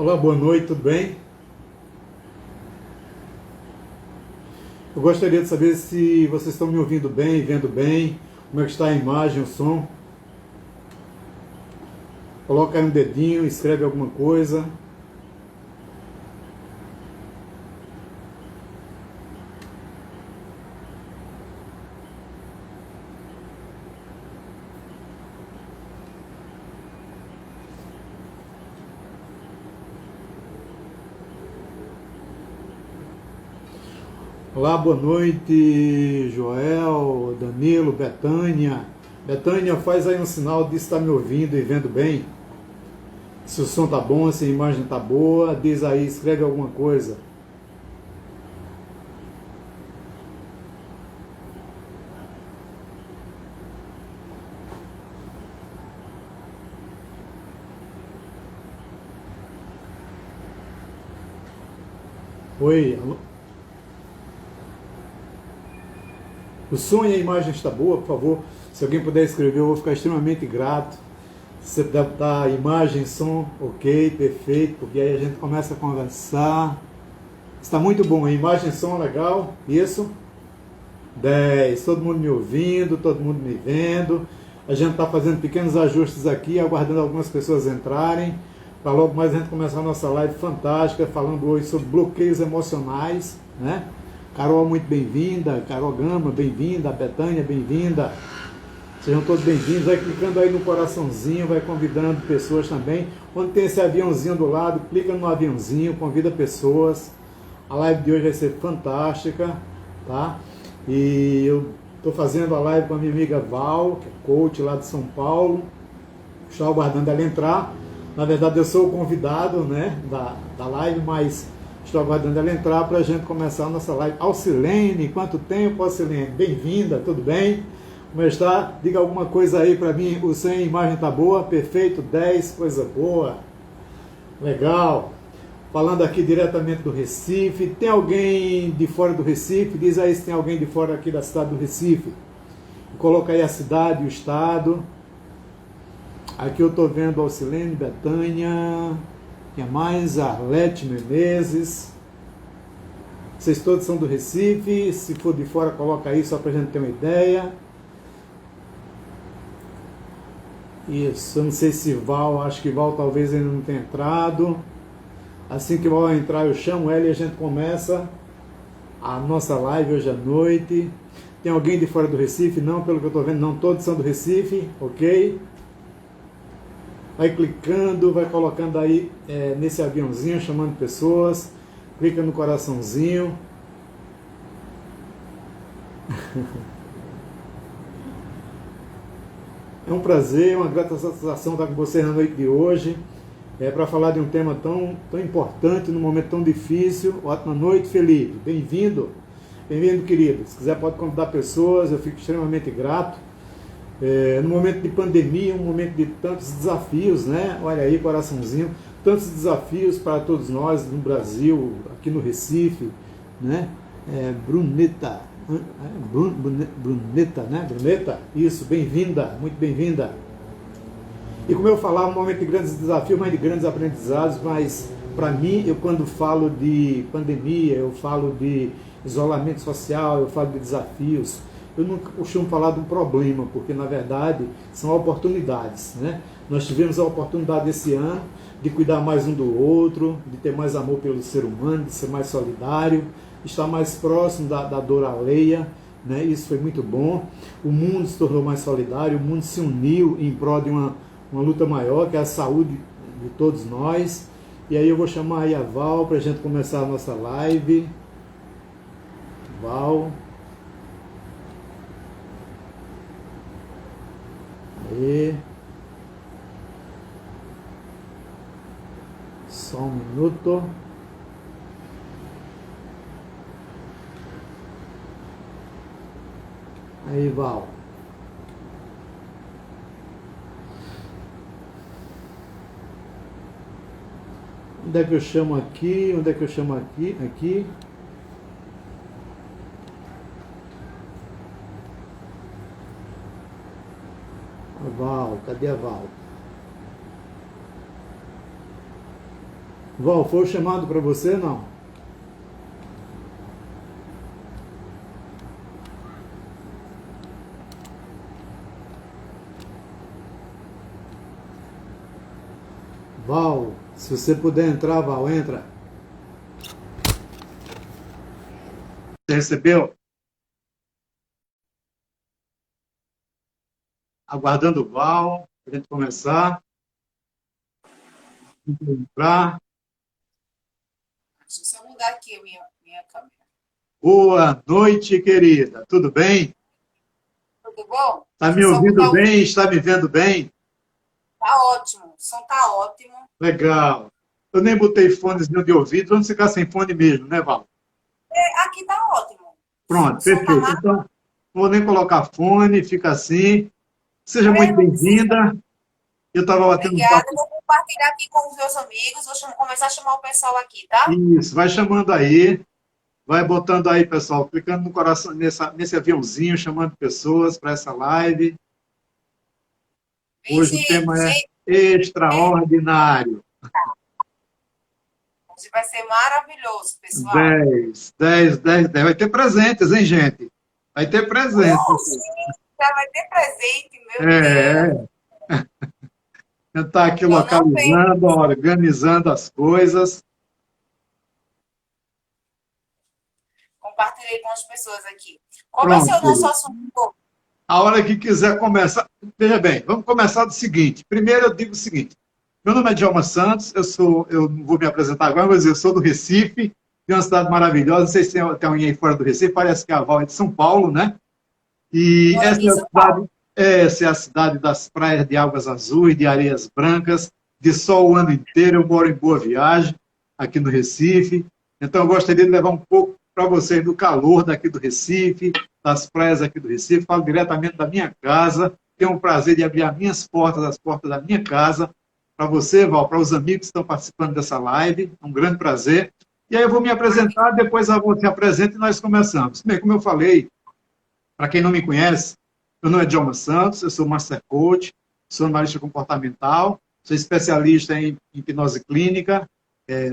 Olá, boa noite, tudo bem? Eu gostaria de saber se vocês estão me ouvindo bem, vendo bem, como é que está a imagem, o som. Coloca aí um dedinho, escreve alguma coisa. Olá, boa noite, Joel, Danilo, Betânia. Betânia, faz aí um sinal de estar me ouvindo e vendo bem. Se o som tá bom, se a imagem tá boa, diz aí, escreve alguma coisa. Oi, alô? O som e a imagem está boa, por favor. Se alguém puder escrever, eu vou ficar extremamente grato. Se deve estar imagem, som, ok, perfeito, porque aí a gente começa a conversar. Está muito bom, imagem, som, legal, isso. 10, todo mundo me ouvindo, todo mundo me vendo. A gente está fazendo pequenos ajustes aqui, aguardando algumas pessoas entrarem, para logo mais a gente começar a nossa live fantástica, falando hoje sobre bloqueios emocionais, né? Carol, muito bem-vinda. Carol Gama, bem-vinda. Betânia, bem-vinda. Sejam todos bem-vindos. Vai clicando aí no coraçãozinho, vai convidando pessoas também. Onde tem esse aviãozinho do lado, clica no aviãozinho, convida pessoas. A live de hoje vai ser fantástica, tá? E eu estou fazendo a live com a minha amiga Val, que é coach lá de São Paulo. Estou aguardando ela entrar. Na verdade, eu sou o convidado, né, da live, mas estou aguardando ela entrar para a gente começar a nossa live. Alcilene, quanto tempo, Alcilene? Bem-vinda, tudo bem? Como está? Diga alguma coisa aí para mim. O sem imagem tá boa? Perfeito, 10, coisa boa. Legal. Falando aqui diretamente do Recife. Tem alguém de fora do Recife? Diz aí se tem alguém de fora aqui da cidade do Recife. Coloca aí a cidade e o estado. Aqui eu estou vendo Alcilene, Betânia... Quem mais? Arlete Menezes. Vocês todos são do Recife. Se for de fora, coloca aí só para a gente ter uma ideia. Isso, eu não sei se Val, acho que Val talvez ainda não tenha entrado. Assim que Val entrar, eu chamo ela e a gente começa a nossa live hoje à noite. Tem alguém de fora do Recife? Não, pelo que eu estou vendo, não, todos são do Recife, ok? Vai clicando, vai colocando aí nesse aviãozinho, chamando pessoas. Clica no coraçãozinho. É um prazer, uma grata satisfação estar com vocês na noite de hoje. Para falar de um tema tão importante, num momento tão difícil. Ótima noite, Felipe. Bem-vindo. Bem-vindo, querido. Se quiser pode convidar pessoas, eu fico extremamente grato. No momento de pandemia, um momento de tantos desafios, né? Olha aí, coraçãozinho, tantos desafios para todos nós no Brasil, aqui no Recife, né? Bruneta, né? Bruneta, isso, bem-vinda, muito bem-vinda. E como eu falava, um momento de grandes desafios, mas de grandes aprendizados, mas para mim, eu quando falo de pandemia, eu falo de isolamento social, eu falo de desafios. Eu não costumo falar de um problema, porque na verdade são oportunidades, né? Nós tivemos a oportunidade esse ano de cuidar mais um do outro, de ter mais amor pelo ser humano, de ser mais solidário, estar mais próximo da dor alheia, né? Isso foi muito bom. O mundo se tornou mais solidário, o mundo se uniu em prol de uma luta maior, que é a saúde de todos nós. E aí eu vou chamar aí a Val para a gente começar a nossa live. Val. Aí. Só um minuto. Aí, Val. Onde é que eu chamo aqui? Onde é que eu chamo aqui? Aqui. A Val, cadê a Val? Val, foi o chamado para você, não? Val, se você puder entrar, Val, entra. Você recebeu? Aguardando o Val, para a gente começar. Entrar. Deixa eu só mudar aqui a minha câmera. Boa noite, querida. Tudo bem? Tudo bom? Está Deixa me eu só ouvindo mudar o. bem? Está me vendo bem? Tá ótimo. O som tá ótimo. Legal. Eu nem botei fonezinho de ouvido, vamos ficar sem fone mesmo, né, Val? Aqui tá ótimo. O Pronto, som tá perfeito. maravilhoso. Então, não vou nem colocar fone, fica assim. Seja muito Não precisa. bem-vinda. Eu estava batendo um Obrigada. Eu papo. vou compartilhar aqui com os meus amigos. Começar a chamar o pessoal aqui, tá? Isso, vai chamando aí, vai botando aí, pessoal, clicando no coração, nesse aviãozinho, chamando pessoas para essa live. Hoje o Gente, tema é gente, extraordinário. hoje vai ser maravilhoso, pessoal. 10. Vai ter presentes, hein, gente? Vai ter presentes. Gente, já vai ter presente, meu Deus. É, eu estar aqui Eu não tenho. localizando, organizando as coisas. Compartilhei com as pessoas aqui. Qual vai ser o nosso Pronto. assunto? A hora que quiser começar. Veja bem, vamos começar do seguinte. Primeiro eu digo o seguinte: meu nome é Djalma Santos, eu não vou me apresentar agora, mas eu sou do Recife, de uma cidade maravilhosa. Não sei se tem alguém aí fora do Recife, parece que a Val é de São Paulo, né? E Moro aqui essa em é a São Paulo. cidade, essa é a cidade das praias de águas azuis, de areias brancas, de sol o ano inteiro. Eu moro em Boa Viagem, aqui no Recife. Então, eu gostaria de levar um pouco para vocês do calor daqui do Recife, das praias aqui do Recife. Falo diretamente da minha casa. Tenho o prazer de abrir as portas da minha casa, para você, Val, para os amigos que estão participando dessa live. É um grande prazer. E aí eu vou me apresentar, depois a você apresenta e nós começamos. Bem, como eu falei, para quem não me conhece, meu nome é Djalma Santos, eu sou Master Coach, sou analista comportamental, sou especialista em hipnose clínica,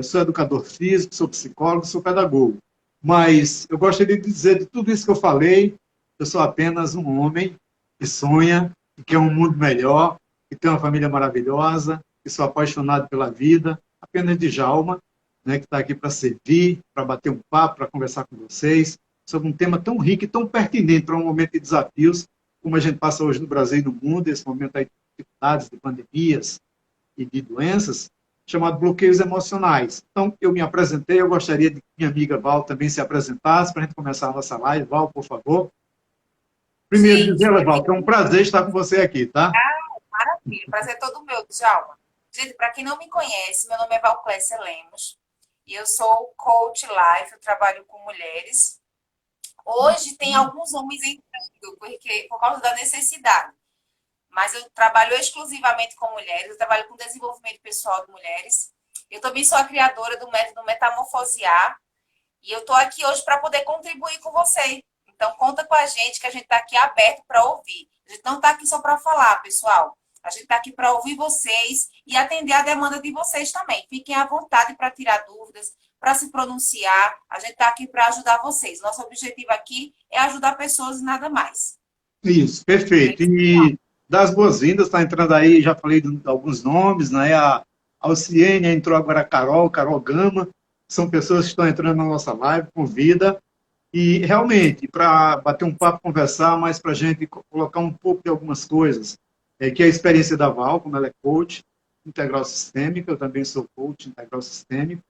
sou educador físico, sou psicólogo, sou pedagogo. Mas eu gostaria de dizer de tudo isso que eu falei, eu sou apenas um homem que sonha, que quer um mundo melhor, que tem uma família maravilhosa, que sou apaixonado pela vida, apenas Djalma, né, que está aqui para servir, para bater um papo, para conversar com vocês, sobre um tema tão rico e tão pertinente para um momento de desafios, como a gente passa hoje no Brasil e no mundo, esse momento aí de dificuldades, de pandemias e de doenças, chamado bloqueios emocionais. Então, eu me apresentei, eu gostaria de que minha amiga Val também se apresentasse, para a gente começar a nossa live. Val, por favor. Primeiro, Gente, dizer, para Val, quem que é um prazer estar com você aqui, tá? maravilha, prazer é todo meu, Djalma. Gente, para quem não me conhece, meu nome é Valclécia Lemos e eu sou coach life, eu trabalho com mulheres. Hoje tem alguns homens entrando, porque por causa da necessidade. Mas eu trabalho exclusivamente com mulheres, eu trabalho com desenvolvimento pessoal de mulheres. Eu também sou a criadora do método Metamorfosear e eu estou aqui hoje para poder contribuir com você. Então, conta com a gente, que a gente está aqui aberto para ouvir. A gente não está aqui só para falar, pessoal. A gente está aqui para ouvir vocês e atender a demanda de vocês também. Fiquem à vontade para tirar dúvidas, para se pronunciar. A gente está aqui para ajudar vocês. Nosso objetivo aqui é ajudar pessoas e nada mais. Isso, perfeito. E das boas-vindas, está entrando aí, já falei de alguns nomes, né? A Alciene, entrou agora a Carol Gama, são pessoas que estão entrando na nossa live, convida. E realmente, para bater um papo, conversar, mas para a gente colocar um pouco de algumas coisas, que é a experiência da Val, como ela é coach integral sistêmica, eu também sou coach integral sistêmico,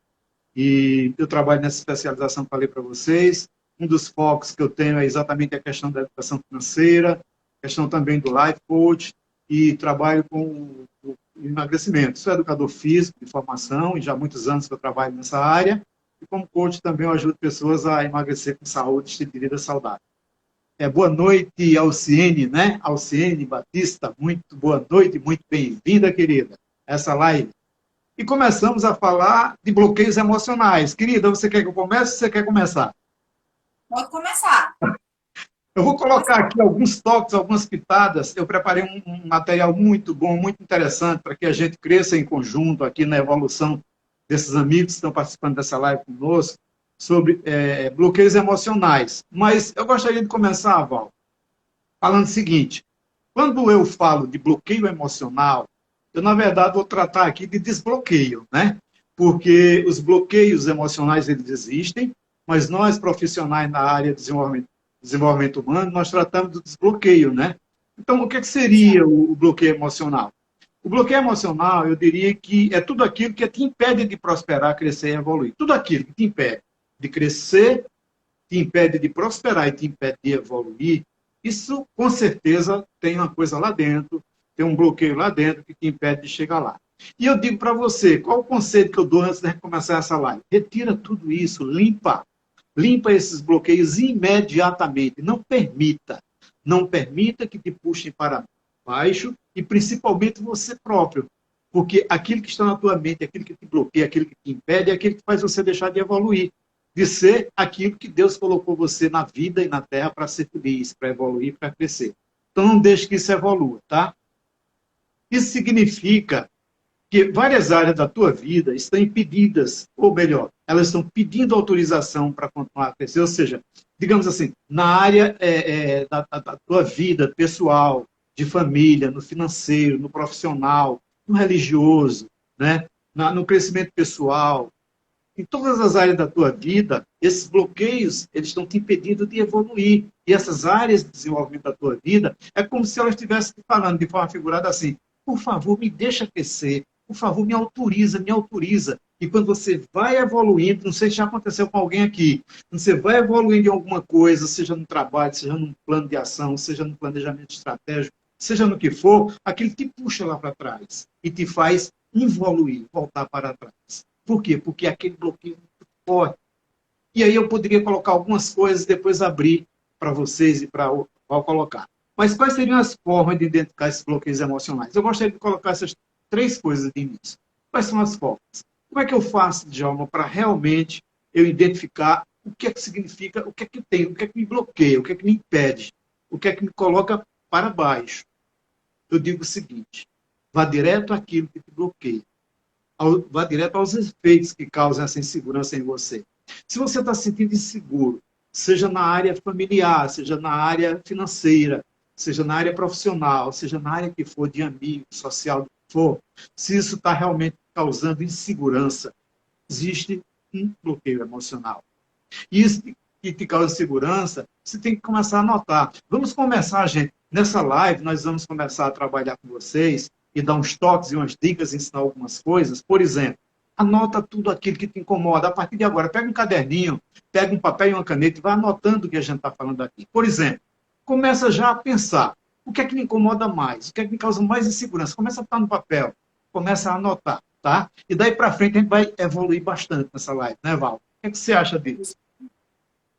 e eu trabalho nessa especialização que falei para vocês. Um dos focos que eu tenho é exatamente a questão da educação financeira, questão também do life coach, e trabalho com o emagrecimento. Sou educador físico de formação, e já há muitos anos que eu trabalho nessa área, e como coach também eu ajudo pessoas a emagrecer com saúde, estilo de vida saudável. Boa noite, Alciene, né? Alciene Batista, muito boa noite, muito bem-vinda, querida, a essa live. E começamos a falar de bloqueios emocionais. Querida, você quer que eu comece ou você quer começar? Pode começar. Eu vou colocar aqui alguns toques, algumas pitadas. Eu preparei um material muito bom, muito interessante, para que a gente cresça em conjunto aqui na evolução desses amigos que estão participando dessa live conosco, sobre bloqueios emocionais. Mas eu gostaria de começar, Val, falando o seguinte: quando eu falo de bloqueio emocional, eu, na verdade, vou tratar aqui de desbloqueio, né? Porque os bloqueios emocionais, eles existem, mas nós, profissionais na área de desenvolvimento humano, nós tratamos do desbloqueio, né? Então, o que seria o bloqueio emocional? O bloqueio emocional, eu diria que é tudo aquilo que te impede de prosperar, crescer e evoluir. Tudo aquilo que te impede de crescer, te impede de prosperar e te impede de evoluir, isso, com certeza, tem uma coisa lá dentro, tem um bloqueio lá dentro que te impede de chegar lá. E eu digo para você, qual o conselho que eu dou antes de começar essa live? Retira tudo isso, limpa. Limpa esses bloqueios imediatamente. Não permita que te puxem para baixo e principalmente você próprio. Porque aquilo que está na tua mente, aquilo que te bloqueia, aquilo que te impede, é aquilo que faz você deixar de evoluir, de ser aquilo que Deus colocou você na vida e na terra para ser feliz, para evoluir, para crescer. Então não deixe que isso evolua, tá? Isso significa que várias áreas da tua vida estão impedidas, ou melhor, elas estão pedindo autorização para continuar a crescer, ou seja, digamos assim, na área da tua vida pessoal, de família, no financeiro, no profissional, no religioso, né? No crescimento pessoal, em todas as áreas da tua vida, esses bloqueios, eles estão te impedindo de evoluir. E essas áreas de desenvolvimento da tua vida, é como se elas estivessem te falando de forma figurada assim: por favor, me deixa crescer, por favor, me autoriza, me autoriza. E quando você vai evoluindo, não sei se já aconteceu com alguém aqui, quando você vai evoluindo em alguma coisa, seja no trabalho, seja num plano de ação, seja no planejamento estratégico, seja no que for, aquilo te puxa lá para trás e te faz evoluir, voltar para trás. Por quê? Porque aquele bloqueio é muito forte. E aí eu poderia colocar algumas coisas e depois abrir para vocês e para colocar. Mas quais seriam as formas de identificar esses bloqueios emocionais? Eu gostaria de colocar essas 3 coisas de início. Quais são as formas? Como é que eu faço, Djalma, para realmente eu identificar o que é que significa, o que é que tem, o que é que me bloqueia, o que é que me impede, o que é que me coloca para baixo? Eu digo o seguinte: vá direto àquilo que te bloqueia. Vá direto aos efeitos que causam essa insegurança em você. Se você está se sentindo inseguro, seja na área familiar, seja na área financeira, seja na área profissional, seja na área que for, de amigo, social, do que for, se isso está realmente causando insegurança, existe um bloqueio emocional. E isso que te causa insegurança, você tem que começar a anotar. Vamos começar, gente, nessa live, nós vamos começar a trabalhar com vocês e dar uns toques e umas dicas, ensinar algumas coisas. Por exemplo, anota tudo aquilo que te incomoda. A partir de agora, pega um caderninho, pega um papel e uma caneta e vai anotando o que a gente está falando aqui. Por exemplo, começa já a pensar: o que é que me incomoda mais? O que é que me causa mais insegurança? Começa a estar no papel, começa a anotar, tá? E daí para frente a gente vai evoluir bastante nessa live, né, Val? O que é que você acha disso?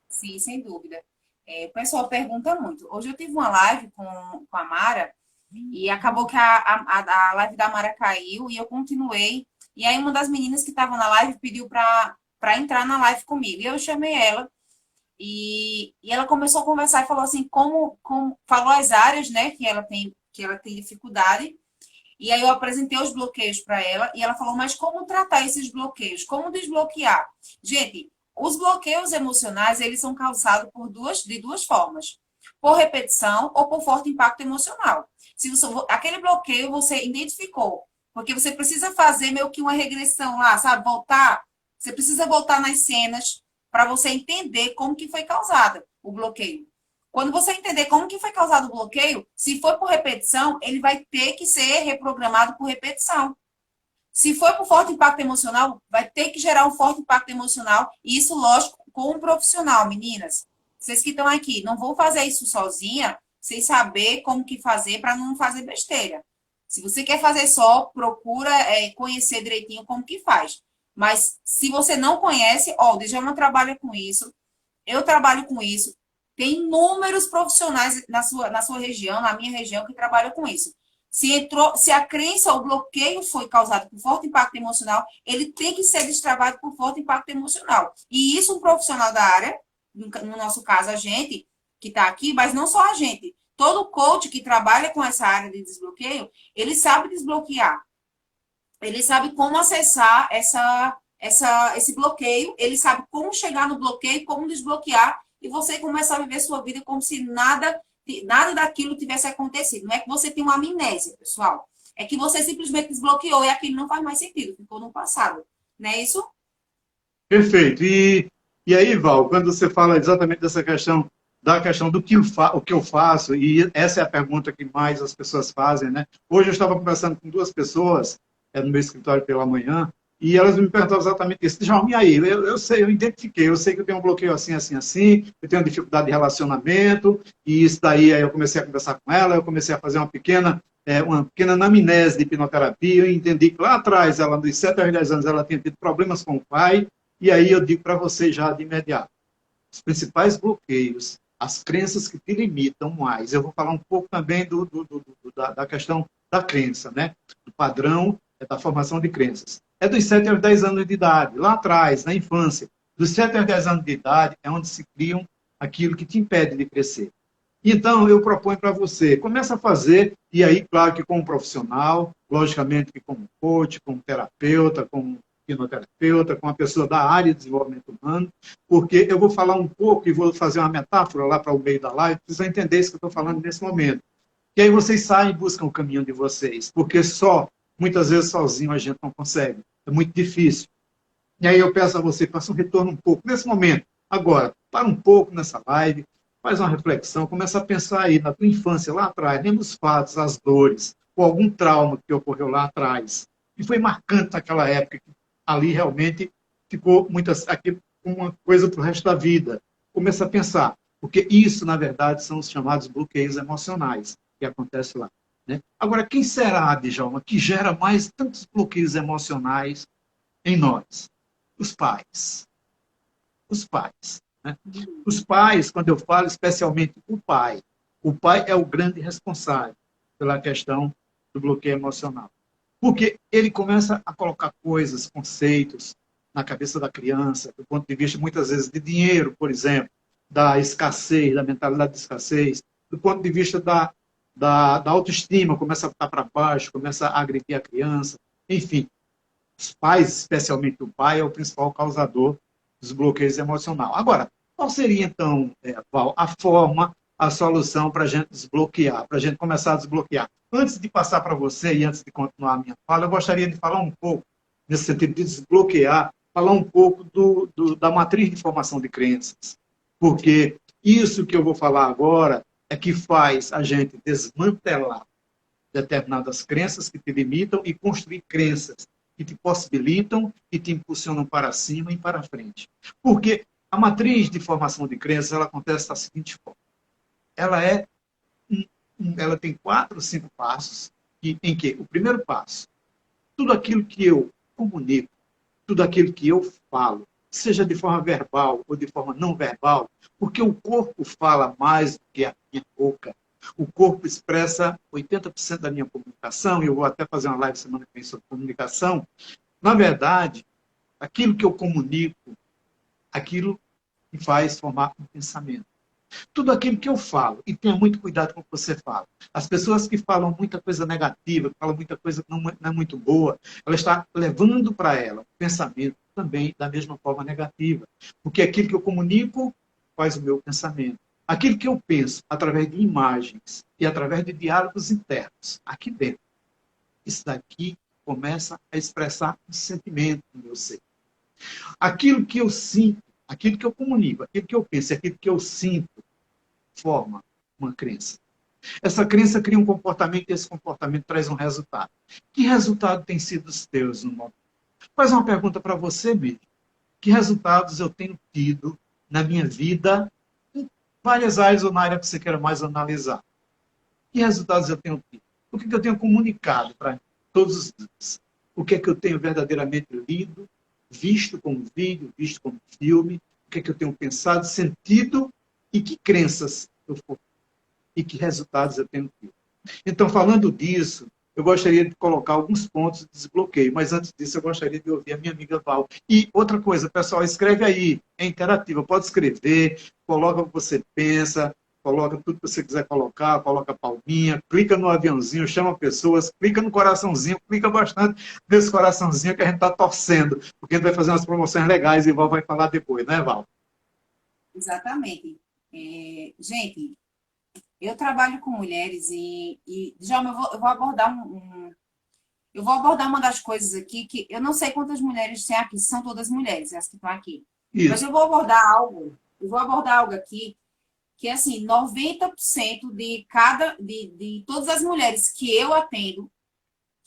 Sim, sem dúvida. O pessoal pergunta muito. Hoje eu tive uma live com a Mara e acabou que a live da Mara caiu e eu continuei. E aí uma das meninas que estava na live pediu para entrar na live comigo. E eu chamei ela e ela começou a conversar e falou assim, falou as áreas, né, que ela tem dificuldade. E aí eu apresentei os bloqueios para ela e ela falou: mas como tratar esses bloqueios? Como desbloquear? Gente, os bloqueios emocionais, eles são causados de duas formas: por repetição ou por forte impacto emocional. Se você, aquele bloqueio você identificou, porque você precisa fazer meio que uma regressão lá, sabe? Você precisa voltar nas cenas para você entender como que foi causada o bloqueio. Quando você entender como que foi causado o bloqueio, se for por repetição, ele vai ter que ser reprogramado por repetição. Se for por forte impacto emocional, vai ter que gerar um forte impacto emocional. E isso, lógico, com um profissional, meninas. Vocês que estão aqui, não vão fazer isso sozinha, sem saber como que fazer para não fazer besteira. Se você quer fazer só, procura conhecer direitinho como que faz. Mas se você não conhece, ó, o Djalma trabalha com isso, eu trabalho com isso. Tem inúmeros profissionais na sua região, na minha região, que trabalham com isso. Se a crença, o bloqueio foi causado por forte impacto emocional, ele tem que ser destravado por forte impacto emocional. E isso um profissional da área, no nosso caso a gente, que está aqui, mas não só a gente. Todo coach que trabalha com essa área de desbloqueio, ele sabe desbloquear. Ele sabe como acessar esse bloqueio, ele sabe como chegar no bloqueio, como desbloquear, e você começa a viver sua vida como se nada daquilo tivesse acontecido. Não é que você tem uma amnésia, pessoal. É que você simplesmente desbloqueou e aquilo não faz mais sentido, ficou no passado. Não é isso? Perfeito. E aí, Val, quando você fala exatamente dessa questão, da questão do que o que eu faço, e essa é a pergunta que mais as pessoas fazem, né? Hoje eu estava conversando com duas pessoas no meu escritório pela manhã, e elas me perguntaram exatamente isso. João, e aí? Eu sei, eu identifiquei, eu sei que eu tenho um bloqueio assim, assim, assim, eu tenho dificuldade de relacionamento, e isso daí, aí eu comecei a conversar com ela, eu comecei a fazer uma pequena anamnese de hipnoterapia, eu entendi que lá atrás, ela, dos 7 aos 10 anos, ela tinha tido problemas com o pai, e aí eu digo para você já de imediato, os principais bloqueios, as crenças que te limitam mais. Eu vou falar um pouco também da questão da crença, né? Do padrão da formação de crenças. É dos 7 aos 10 anos de idade, lá atrás, na infância. Dos 7 aos 10 anos de idade é onde se criam aquilo que te impede de crescer. Então, eu proponho para você, começa a fazer, e aí, claro que como profissional, logicamente que como coach, como terapeuta, como hipnoterapeuta, com uma pessoa da área de desenvolvimento humano, porque eu vou falar um pouco e vou fazer uma metáfora lá para o meio da live, para vocês entenderem isso que eu estou falando nesse momento. E aí vocês saem e buscam o caminho de vocês, porque muitas vezes sozinho a gente não consegue, é muito difícil. E aí eu peço a você, faça um retorno um pouco nesse momento. Agora, para um pouco nessa live, faz uma reflexão, começa a pensar aí na tua infância lá atrás, lembra os fatos, as dores, ou algum trauma que ocorreu lá atrás, que foi marcante naquela época, que ali realmente ficou uma coisa para o resto da vida. Começa a pensar, porque isso, na verdade, são os chamados bloqueios emocionais que acontecem lá. Né? Agora, quem será, Djalma, que gera mais tantos bloqueios emocionais em nós? Os pais. Os pais. Né? Os pais, quando eu falo especialmente o pai é o grande responsável pela questão do bloqueio emocional. Porque ele começa a colocar coisas, conceitos na cabeça da criança, do ponto de vista, muitas vezes, de dinheiro, por exemplo, da escassez, da mentalidade de escassez, do ponto de vista da autoestima, começa a estar para baixo, começa a agredir a criança, enfim. Os pais, especialmente o pai, é o principal causador dos bloqueios emocionais. Agora, qual seria, então, Val, a forma, a solução para a gente desbloquear, para a gente começar a desbloquear? Antes de passar para você e antes de continuar a minha fala, eu gostaria de falar um pouco, nesse sentido de desbloquear, falar um pouco da matriz de formação de crenças. Porque isso que eu vou falar agora é que faz a gente desmantelar determinadas crenças que te limitam e construir crenças que te possibilitam e te impulsionam para cima e para frente. Porque a matriz de formação de crenças ela acontece da seguinte forma. Ela tem 4 ou 5 passos, em que o primeiro passo, tudo aquilo que eu comunico, tudo aquilo que eu falo, seja de forma verbal ou de forma não verbal, porque o corpo fala mais do que a minha boca. O corpo expressa 80% da minha comunicação, e eu vou até fazer uma live semana que vem sobre comunicação. Na verdade, aquilo que eu comunico, aquilo me faz formar um pensamento. Tudo aquilo que eu falo, e tenha muito cuidado com o que você fala. As pessoas que falam muita coisa negativa, que falam muita coisa que não é muito boa, ela está levando para ela o pensamento também da mesma forma negativa. Porque aquilo que eu comunico faz o meu pensamento. Aquilo que eu penso através de imagens e através de diálogos internos, aqui dentro, isso daqui começa a expressar um sentimento no meu ser. Aquilo que eu sinto, aquilo que eu comunico, aquilo que eu penso, aquilo que eu sinto, forma uma crença. Essa crença cria um comportamento e esse comportamento traz um resultado. Que resultado tem sido os teus no momento? Faz uma pergunta para você mesmo. Que resultados eu tenho tido na minha vida, em várias áreas ou na área que você queira mais analisar? Que resultados eu tenho tido? O que eu tenho comunicado para todos os dias? O que é que eu tenho verdadeiramente lido, visto como vídeo, visto como filme? O que é que eu tenho pensado, sentido e que crenças eu for e que resultados eu tenho tido. Então, falando disso, eu gostaria de colocar alguns pontos de desbloqueio, mas antes disso eu gostaria de ouvir a minha amiga Val. E outra coisa, pessoal, escreve aí, é interativa, pode escrever, coloca o que você pensa, coloca tudo que você quiser colocar, coloca a palminha, clica no aviãozinho, chama pessoas, clica no coraçãozinho, clica bastante nesse coraçãozinho que a gente está torcendo, porque a gente vai fazer umas promoções legais e o Val vai falar depois, né, Val? Exatamente. Gente, eu trabalho com mulheres Djalma, eu vou abordar eu vou abordar uma das coisas aqui que eu não sei quantas mulheres tem aqui, são todas mulheres, as que estão aqui. Mas Isso. eu vou abordar algo aqui que assim, 90% de todas as mulheres que eu atendo,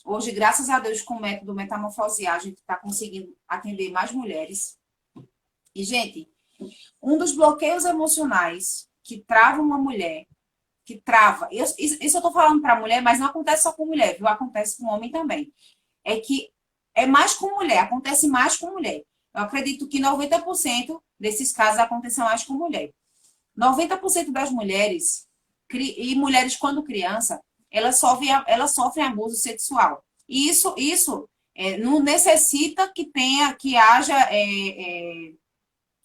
hoje, graças a Deus, com o método Metamorfose, a gente está conseguindo atender mais mulheres. E, gente, um dos bloqueios emocionais que trava uma mulher, que trava, isso eu estou falando para mulher, mas não acontece só com mulher, viu? Acontece com homem também. É que é mais com mulher, acontece mais com mulher. Eu acredito que 90% desses casos acontecem mais com mulher. 90% das mulheres, e mulheres quando criança, elas sofrem abuso sexual. E isso não necessita que haja,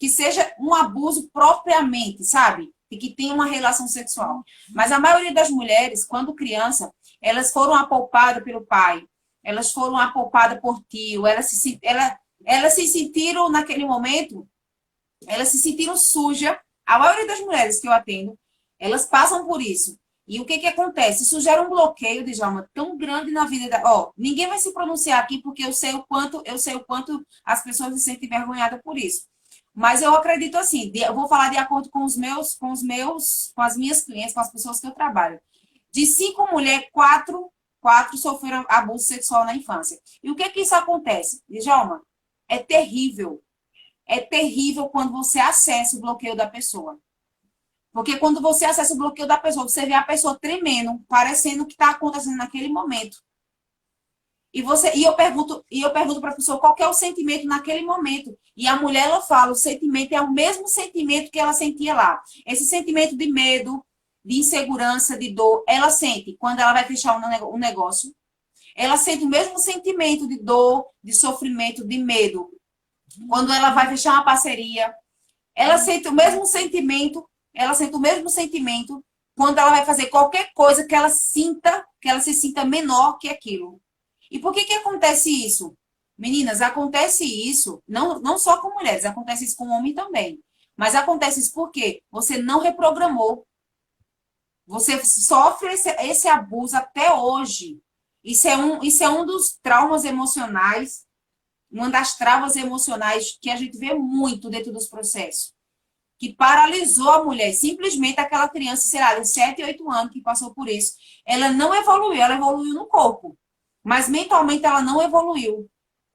que seja um abuso propriamente, sabe? E que tenha uma relação sexual. Mas a maioria das mulheres, quando criança, elas foram apoupadas pelo pai, elas foram apoupadas por tio, elas se sentiram naquele momento, elas se sentiram sujas. A maioria das mulheres que eu atendo, elas passam por isso. E o que que acontece? Isso gera um bloqueio, Djalma, tão grande na vida da... Ó, ninguém vai se pronunciar aqui porque eu sei o quanto as pessoas se sentem envergonhadas por isso. Mas eu acredito assim, eu vou falar de acordo com com as minhas clientes, com as pessoas que eu trabalho. De 5 mulheres, 4 sofreram abuso sexual na infância. E o que que isso acontece? Djalma, é terrível. É terrível quando você acessa o bloqueio da pessoa. Porque quando você acessa o bloqueio da pessoa, você vê a pessoa tremendo, parecendo que está acontecendo naquele momento. E eu pergunto para a pessoa qual que é o sentimento naquele momento. E a mulher, ela fala, o sentimento é o mesmo sentimento que ela sentia lá. Esse sentimento de medo, de insegurança, de dor, ela sente quando ela vai fechar um negócio. Ela sente o mesmo sentimento de dor, de sofrimento, de medo. Quando ela vai fechar uma parceria, ela sente o mesmo sentimento, quando ela vai fazer qualquer coisa que ela se sinta menor que aquilo. E por que que acontece isso? Meninas, acontece isso, não só com mulheres, acontece isso com homem também. Mas acontece isso porque você não reprogramou. Você sofre esse abuso até hoje. Isso é um dos traumas emocionais, uma das travas emocionais que a gente vê muito dentro dos processos. Que paralisou a mulher. Simplesmente aquela criança, sei lá, de 7, 8 anos que passou por isso. Ela não evoluiu, ela evoluiu no corpo. Mas mentalmente ela não evoluiu.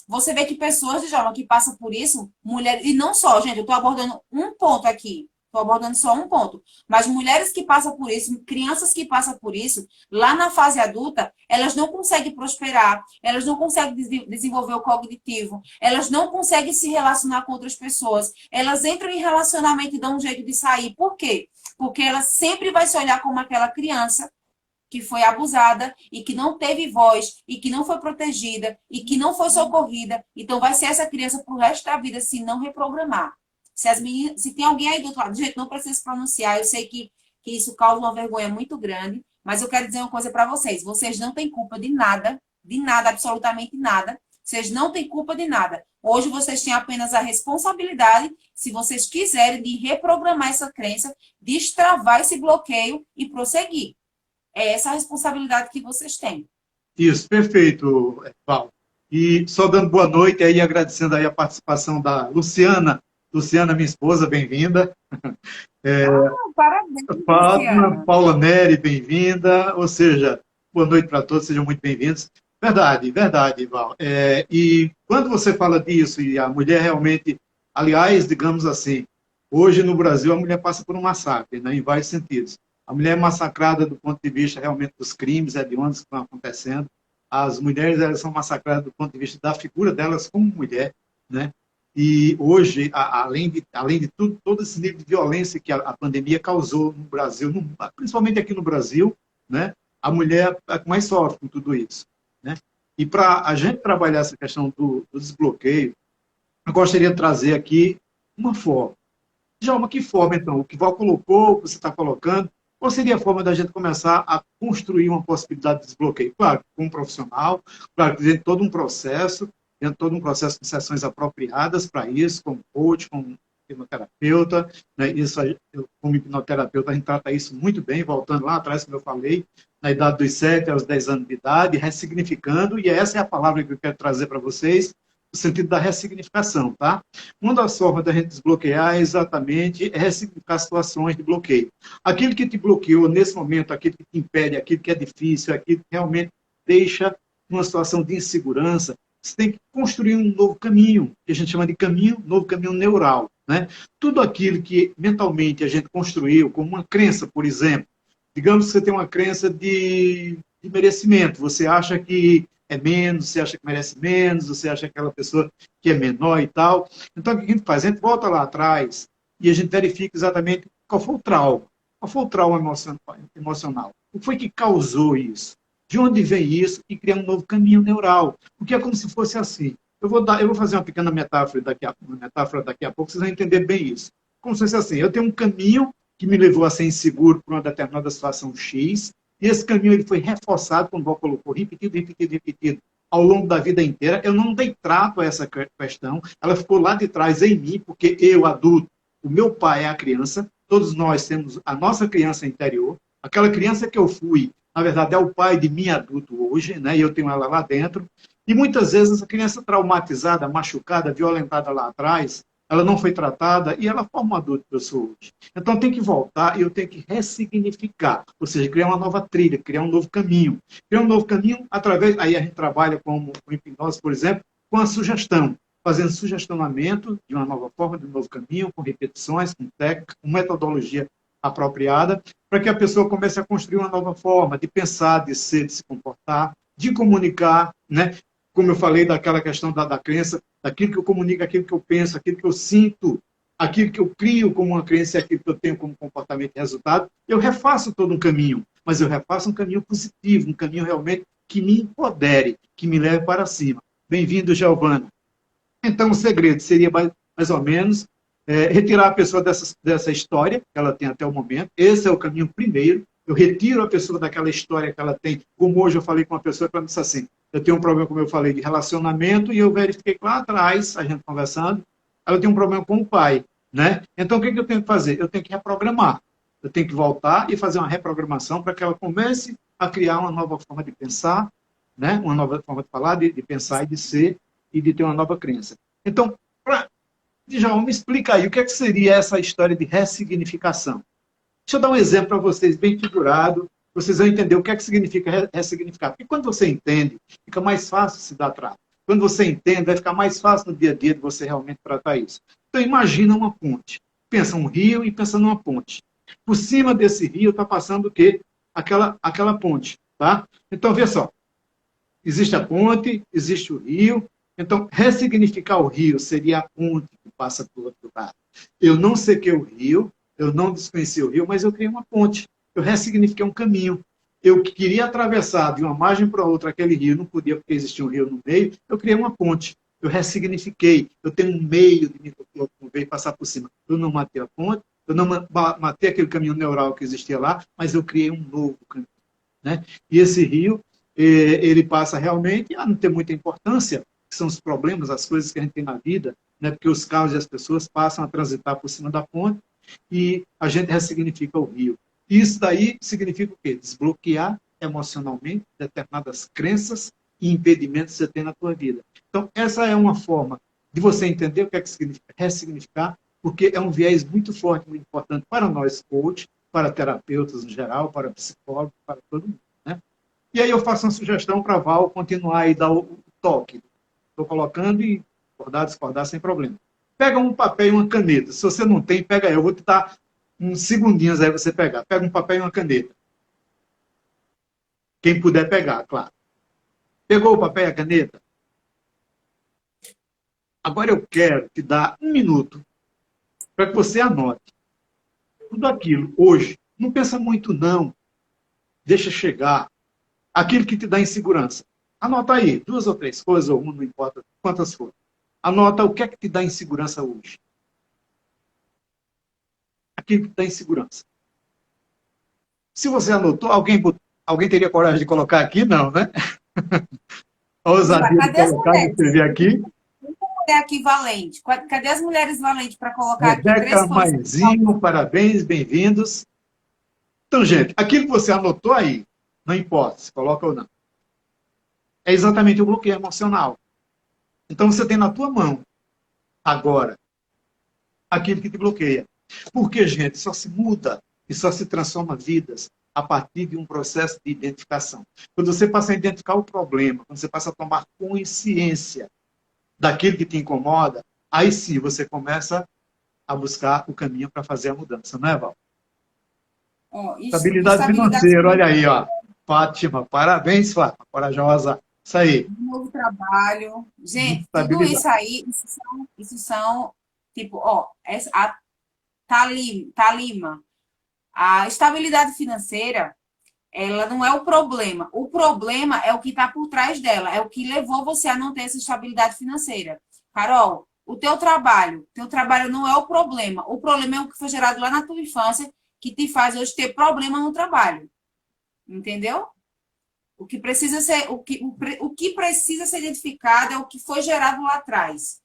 Você vê que pessoas, Djalma, que passam por isso, mulheres, e não só, gente, eu estou abordando um ponto aqui. Estou abordando só um ponto. Mas mulheres que passam por isso, crianças que passam por isso, lá na fase adulta, elas não conseguem prosperar, elas não conseguem desenvolver o cognitivo, elas não conseguem se relacionar com outras pessoas, elas entram em relacionamento e dão um jeito de sair. Por quê? Porque ela sempre vai se olhar como aquela criança que foi abusada e que não teve voz e que não foi protegida e que não foi socorrida. Então vai ser essa criança pro resto da vida se não reprogramar. Se tem alguém aí do outro lado, gente, não precisa se pronunciar, eu sei que isso causa uma vergonha muito grande, mas eu quero dizer uma coisa para vocês. Vocês não têm culpa de nada, absolutamente nada. Vocês não têm culpa de nada. Hoje vocês têm apenas a responsabilidade, se vocês quiserem, de reprogramar essa crença, destravar esse bloqueio e prosseguir. É essa a responsabilidade que vocês têm. Isso, perfeito, Val. E só dando boa noite aí, agradecendo aí a participação da Luciana. Luciana, minha esposa, bem-vinda. Parabéns, Fátima, Luciana. Paula Neri, bem-vinda. Ou seja, boa noite para todos, sejam muito bem-vindos. Verdade, verdade, Val. E quando você fala disso, e a mulher realmente, aliás, digamos assim, hoje no Brasil a mulher passa por um massacre, né, em vários sentidos. A mulher é massacrada do ponto de vista realmente dos crimes hediondos que estão acontecendo. As mulheres elas são massacradas do ponto de vista da figura delas como mulher, né? E hoje, além de tudo, todo esse nível de violência que a pandemia causou no Brasil, principalmente aqui no Brasil, né? A mulher é que mais sofre com tudo isso, né? E para a gente trabalhar essa questão do desbloqueio, eu gostaria de trazer aqui uma forma. Djalma, que forma, então? O que Val colocou, o que você está colocando, qual seria a forma da gente começar a construir uma possibilidade de desbloqueio? Claro, com um profissional, claro, dentro de todo um processo de sessões apropriadas para isso, com coach, com hipnoterapeuta, né? Isso, eu, como hipnoterapeuta, a gente trata isso muito bem, voltando lá atrás, como eu falei, na idade dos 7 aos 10 anos de idade, ressignificando, e essa é a palavra que eu quero trazer para vocês, no sentido da ressignificação, tá? Uma das formas da gente desbloquear é exatamente ressignificar situações de bloqueio. Aquilo que te bloqueou nesse momento, aquilo que te impede, aquilo que é difícil, aquilo que realmente deixa uma situação de insegurança, você tem que construir um novo caminho, que a gente chama de caminho, novo caminho neural, né? Tudo aquilo que mentalmente a gente construiu, como uma crença, por exemplo, digamos que você tem uma crença de merecimento, você acha que é menos, você acha que merece menos, você acha que aquela pessoa que é menor e tal. Então, o que a gente faz? A gente volta lá atrás e a gente verifica exatamente qual foi o trauma. Qual foi o trauma emocional? O que foi que causou isso? De onde vem isso? E criar um novo caminho neural. Porque é como se fosse assim. Eu vou fazer uma pequena metáfora daqui a pouco, vocês vão entender bem isso. Como se fosse assim, eu tenho um caminho que me levou a ser inseguro por uma determinada situação X, e esse caminho ele foi reforçado, como o Val colocou, repetido, ao longo da vida inteira. Eu não dei trato a essa questão, ela ficou lá de trás em mim, porque eu, adulto, o meu pai é a criança, todos nós temos a nossa criança interior, aquela criança que eu fui, na verdade, é o pai de mim adulto hoje, né? E eu tenho ela lá dentro. E muitas vezes essa criança traumatizada, machucada, violentada lá atrás, ela não foi tratada e ela forma um adulto que eu sou hoje. Então tem que voltar e eu tenho que ressignificar, ou seja, criar uma nova trilha, criar um novo caminho. Criar um novo caminho através, aí a gente trabalha com hipnose, por exemplo, com a sugestão, fazendo sugestionamento de uma nova forma, de um novo caminho, com repetições, com técnica, com metodologia apropriada, para que a pessoa comece a construir uma nova forma de pensar, de ser, de se comportar, de comunicar, né? Como eu falei daquela questão da crença, daquilo que eu comunico, aquilo que eu penso, aquilo que eu sinto, aquilo que eu crio como uma crença e aquilo que eu tenho como comportamento e resultado, eu refaço todo um caminho, mas eu refaço um caminho positivo, um caminho realmente que me empodere, que me leve para cima. Bem-vindo, Giovana. Então, o segredo seria mais ou menos retirar a pessoa dessa história que ela tem até o momento. Esse é o caminho primeiro. Eu retiro a pessoa daquela história que ela tem. Como hoje eu falei com uma pessoa que ela disse assim, eu tenho um problema, como eu falei, de relacionamento, e eu verifiquei que lá atrás, a gente conversando, ela tem um problema com o pai, né? Então, o que eu tenho que fazer? Eu tenho que reprogramar. Eu tenho que voltar e fazer uma reprogramação para que ela comece a criar uma nova forma de pensar, né? Uma nova forma de falar, de pensar e de ser, e de ter uma nova crença. Então, Djalma, me explica aí, o que seria essa história de ressignificação? Deixa eu dar um exemplo para vocês, bem figurado, vocês vão entender o que significa ressignificar. Porque quando você entende, fica mais fácil se dar trato. Quando você entende, vai ficar mais fácil no dia a dia de você realmente tratar isso. Então, imagina uma ponte. Pensa um rio e pensa numa ponte. Por cima desse rio está passando o quê? Aquela ponte. Tá? Então, vê só. Existe a ponte, existe o rio. Então, ressignificar o rio seria a ponte que passa para o outro lado. Eu não sequei o rio, eu não desconheci o rio, mas eu criei uma ponte. Eu ressignifiquei um caminho. Eu queria atravessar de uma margem para outra aquele rio, não podia porque existia um rio no meio, eu criei uma ponte. Eu ressignifiquei. Eu tenho um meio de me locomover e passar por cima. Eu não matei a ponte, eu não matei aquele caminho neural que existia lá, mas eu criei um novo caminho. Né? E esse rio, ele passa realmente a não ter muita importância, que são os problemas, as coisas que a gente tem na vida, né? Porque os carros e as pessoas passam a transitar por cima da ponte e a gente ressignifica o rio. Isso daí significa o quê? Desbloquear emocionalmente determinadas crenças e impedimentos que você tem na tua vida. Então, essa é uma forma de você entender o que significa ressignificar, porque é um viés muito forte, muito importante para nós, coach, para terapeutas em geral, para psicólogos, para todo mundo. Né? E aí eu faço uma sugestão para a Val continuar e dar o toque. Estou colocando e discordar sem problema. Pega um papel e uma caneta. Se você não tem, pega aí. Eu vou te dar uns segundinhos aí você pegar. Pega um papel e uma caneta. Quem puder pegar, claro. Pegou o papel e a caneta? Agora eu quero te dar um minuto para que você anote tudo aquilo hoje. Não pensa muito, não. Deixa chegar. Aquilo que te dá insegurança. Anota aí, 2 ou 3 coisas, ou uma, não importa quantas forem. Anota o que é que te dá insegurança hoje. aquilo que está em segurança. Se você anotou, alguém teria coragem de colocar aqui? Não, né? A ousadia de Cadê as colocar, de mulheres? escrever aqui. Mulher aqui valente. Cadê as mulheres valentes para colocar aqui Rebeca 3 coisas? Maizinho, parabéns, bem-vindos. Então, gente, aquilo que você anotou aí, não importa se coloca ou não, é exatamente o bloqueio emocional. Então, você tem na tua mão, agora, aquilo que te bloqueia. Porque, gente, só se muda e só se transforma vidas a partir de um processo de identificação. Quando você passa a identificar o problema, quando você passa a tomar consciência daquilo que te incomoda, aí sim você começa a buscar o caminho para fazer a mudança, não é, Val? Estabilidade financeira, olha aí, ó. Fátima, parabéns, Fátima, corajosa. Isso aí. Novo trabalho. Gente, tudo isso aí, isso são tipo, a Talima, a estabilidade financeira, ela não é o problema. O problema é o que está por trás dela, é o que levou você a não ter essa estabilidade financeira. Carol, o teu trabalho não é o problema é o que foi gerado lá na tua infância, que te faz hoje ter problema no trabalho. Entendeu? O que precisa ser identificado é o que foi gerado lá atrás.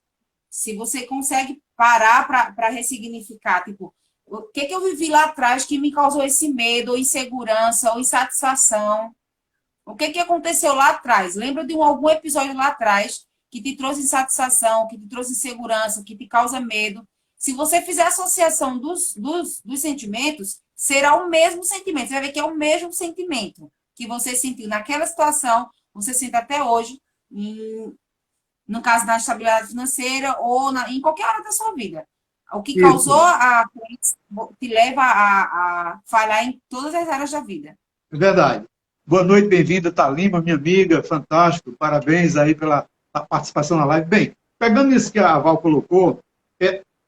Se você consegue parar para ressignificar, tipo, o que eu vivi lá atrás que me causou esse medo, ou insegurança, ou insatisfação? O que aconteceu lá atrás? Lembra de algum episódio lá atrás que te trouxe insatisfação, que te trouxe insegurança, que te causa medo? Se você fizer a associação dos sentimentos, será o mesmo sentimento. Você vai ver que é o mesmo sentimento que você sentiu naquela situação, você sente até hoje, no caso da estabilidade financeira ou em qualquer área da sua vida. O que causou te leva a falhar em todas as áreas da vida. É verdade. Boa noite, bem-vinda, Talima, minha amiga, fantástico, parabéns aí pela participação na live. Bem, pegando isso que a Val colocou,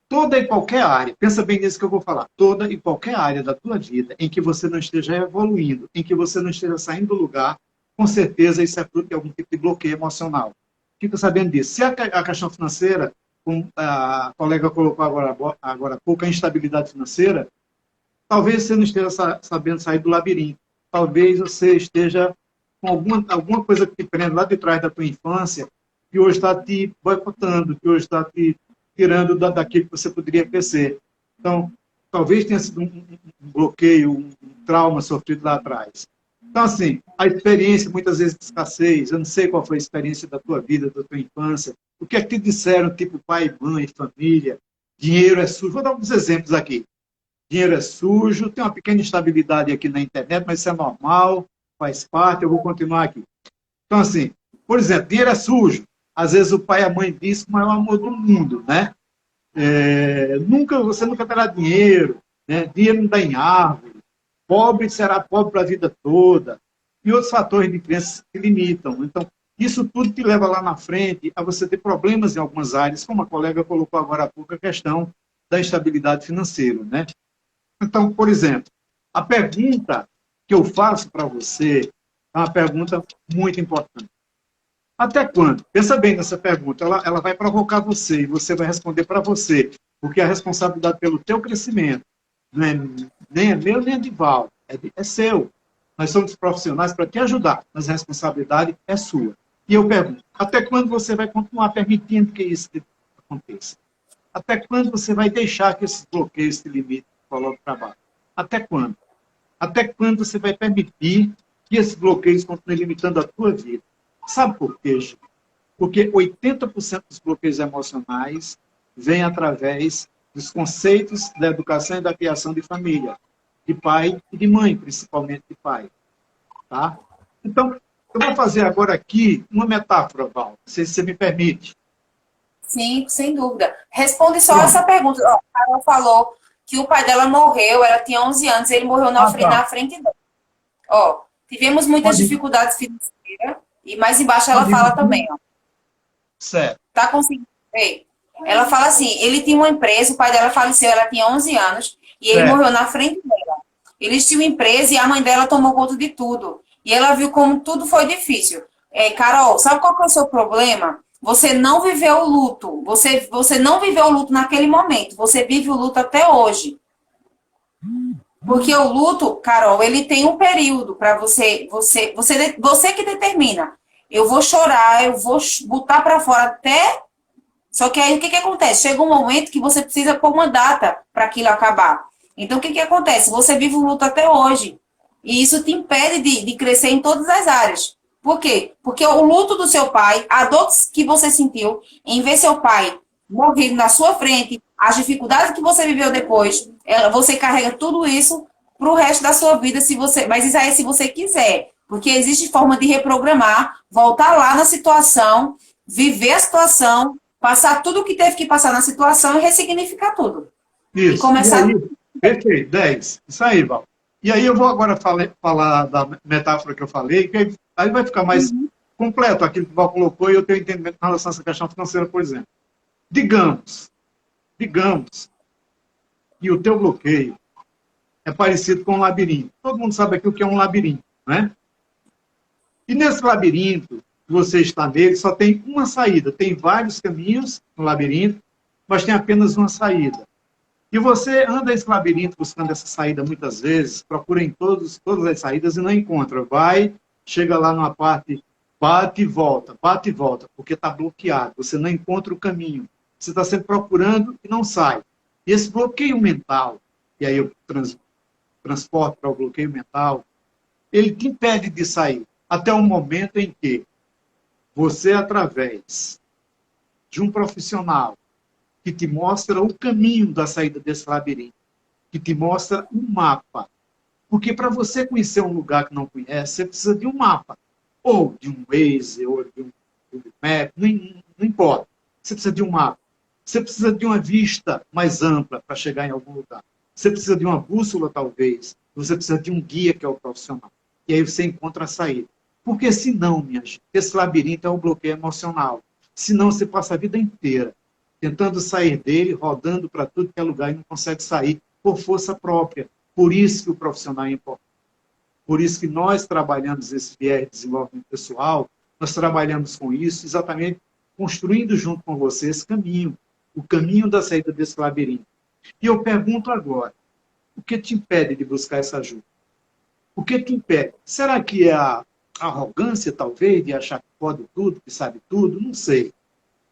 toda e qualquer área, pensa bem nisso que eu vou falar, toda e qualquer área da tua vida em que você não esteja evoluindo, em que você não esteja saindo do lugar, com certeza isso é fruto de algum tipo de bloqueio emocional. Fica sabendo disso. Se a questão financeira, como a colega colocou agora há pouco, a instabilidade financeira, talvez você não esteja sabendo sair do labirinto. Talvez você esteja com alguma coisa que te prende lá de trás da tua infância, que hoje está te boicotando, que hoje está te tirando daquilo que você poderia crescer. Então, talvez tenha sido um bloqueio, um trauma sofrido lá atrás. Então, assim, a experiência, muitas vezes, de escassez, eu não sei qual foi a experiência da tua vida, da tua infância, o que é que te disseram, tipo pai, mãe, família, dinheiro é sujo. Vou dar alguns exemplos aqui. Dinheiro é sujo, tem uma pequena instabilidade aqui na internet, mas isso é normal, faz parte, eu vou continuar aqui. Então, assim, por exemplo, dinheiro é sujo. Às vezes o pai e a mãe dizem que o maior amor do mundo, né? Você nunca terá dinheiro, né? Dinheiro não dá em árvore, pobre será pobre para a vida toda, e outros fatores de crenças que limitam. Então, isso tudo te leva lá na frente a você ter problemas em algumas áreas, como a colega colocou agora há pouco, a questão da instabilidade financeira, né? Então, por exemplo, a pergunta que eu faço para você é uma pergunta muito importante. Até quando? Pensa bem nessa pergunta. Ela vai provocar você e você vai responder para você, porque a responsabilidade pelo teu crescimento não é nem é meu nem é de Val, é seu. Nós somos profissionais para te ajudar, mas a responsabilidade é sua. E eu pergunto, até quando você vai continuar permitindo que isso aconteça? Até quando você vai deixar que esses bloqueios, esse limite, coloque para baixo? Até quando? Até quando você vai permitir que esses bloqueios continuem limitando a tua vida? Sabe por quê, gente? Porque 80% dos bloqueios emocionais vêm através dos conceitos da educação e da criação de família, de pai e de mãe, principalmente de pai. Tá? Então, eu vou fazer agora aqui uma metáfora, Val, se você me permite. Sim, sem dúvida. Responde só essa pergunta. A Carol falou que o pai dela morreu, ela tinha 11 anos, ele morreu na frente dela. Tivemos muitas dificuldades financeiras, e mais embaixo ela fala também. Certo. Tá conseguindo ver? Ela fala assim, ele tinha uma empresa, o pai dela faleceu, ela tinha 11 anos, e ele morreu na frente dela. Eles tinham empresa e a mãe dela tomou conta de tudo. E ela viu como tudo foi difícil. Carol, sabe qual que é o seu problema? Você não viveu o luto. Você não viveu o luto naquele momento. Você vive o luto até hoje. Porque o luto, Carol, ele tem um período para você que determina. Eu vou chorar, eu vou botar para fora até. Só que aí o que, que acontece? Chega um momento que você precisa pôr uma data para aquilo acabar. Então o que, que acontece? Você vive o luto até hoje. E isso te impede de crescer em todas as áreas. Por quê? Porque o luto do seu pai, a dor que você sentiu, em ver seu pai morrer na sua frente, as dificuldades que você viveu depois, você carrega tudo isso para o resto da sua vida, se você, mas isso aí é se você quiser. Porque existe forma de reprogramar, voltar lá na situação, viver a situação, passar tudo o que teve que passar na situação e ressignificar tudo. E Isso. E começar. aí, perfeito, 10. Isso aí, Val. E aí eu vou agora falar da metáfora que eu falei, que aí vai ficar mais completo aquilo que o Val colocou e eu tenho entendimento em relação a essa questão financeira, por exemplo. Digamos que o teu bloqueio é parecido com um labirinto. Todo mundo sabe aqui o que é um labirinto, né? E nesse labirinto, você está nele, só tem uma saída. Tem vários caminhos no labirinto, mas tem apenas uma saída. E você anda esse labirinto buscando essa saída muitas vezes, procura em todas as saídas e não encontra. Vai, chega lá numa parte, bate e volta, porque está bloqueado. Você não encontra o caminho. Você está sempre procurando e não sai. E esse bloqueio mental, e aí eu transporto para o bloqueio mental, ele te impede de sair até o momento em que você, através de um profissional que te mostra o caminho da saída desse labirinto, que te mostra um mapa. Porque para você conhecer um lugar que não conhece, você precisa de um mapa. Ou de um Waze, ou de um Google Maps, não importa. Você precisa de um mapa. Você precisa de uma vista mais ampla para chegar em algum lugar. Você precisa de uma bússola, talvez. Você precisa de um guia, que é o profissional. E aí você encontra a saída. Porque senão, minha gente, esse labirinto é um bloqueio emocional. Senão você passa a vida inteira tentando sair dele, rodando para tudo que é lugar e não consegue sair por força própria. Por isso que o profissional é importante. Por isso que nós trabalhamos esse viés de desenvolvimento pessoal, nós trabalhamos com isso, exatamente construindo junto com você esse caminho, o caminho da saída desse labirinto. E eu pergunto agora, o que te impede de buscar essa ajuda? O que te impede? Será que é a arrogância, talvez, de achar que pode tudo, que sabe tudo? Não sei.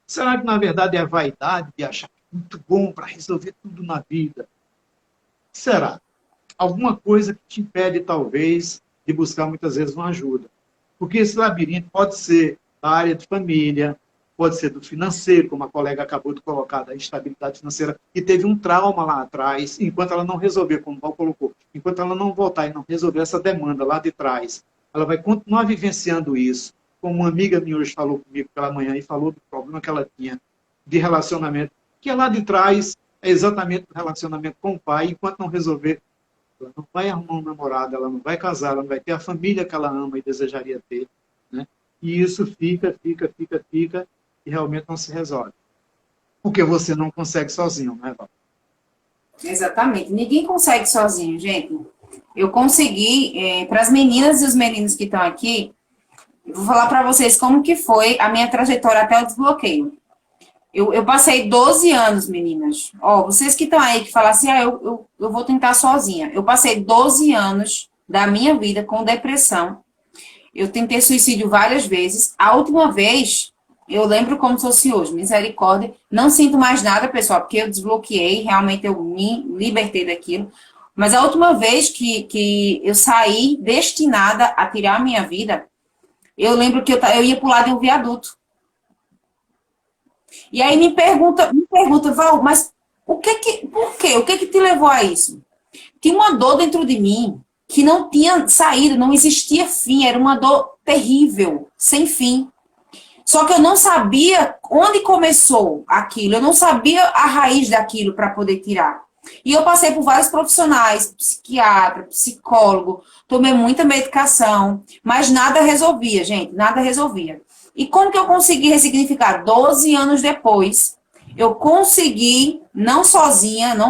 Será que, na verdade, é a vaidade de achar que é muito bom para resolver tudo na vida? Será? Alguma coisa que te impede, talvez, de buscar, muitas vezes, uma ajuda. Porque esse labirinto pode ser da área de família, pode ser do financeiro, como a colega acabou de colocar, da instabilidade financeira, e teve um trauma lá atrás, enquanto ela não resolver, como o Val colocou, enquanto ela não voltar e não resolver essa demanda lá de trás, ela vai continuar vivenciando isso. Como uma amiga minha hoje falou comigo pela manhã e falou do problema que ela tinha de relacionamento, que é lá de trás, é exatamente o relacionamento com o pai, enquanto não resolver, ela não vai arrumar um namorado, ela não vai casar, ela não vai ter a família que ela ama e desejaria ter, né? E isso fica, e realmente não se resolve. Porque você não consegue sozinho, né, Val? Exatamente. Ninguém consegue sozinho, gente. Eu consegui, para as meninas e os meninos que estão aqui, eu vou falar para vocês como que foi a minha trajetória até o desbloqueio. Eu passei 12 anos, meninas. Ó, vocês que estão aí, que falam assim, eu vou tentar sozinha. Eu passei 12 anos da minha vida com depressão. Eu tentei suicídio várias vezes. A última vez, eu lembro como se fosse hoje, misericórdia. Não sinto mais nada, pessoal, porque eu desbloqueei, realmente eu me libertei daquilo. Mas a última vez que eu saí destinada a tirar a minha vida, eu lembro que eu ia pular de um viaduto. E aí me pergunta, Val, mas por quê? O que que te levou a isso? Tinha uma dor dentro de mim que não tinha saída, não existia fim, era uma dor terrível, sem fim. Só que eu não sabia onde começou aquilo, eu não sabia a raiz daquilo para poder tirar. E eu passei por vários profissionais, psiquiatra, psicólogo, tomei muita medicação, mas nada resolvia, gente, nada resolvia. E como que eu consegui ressignificar? 12 anos depois, eu consegui, não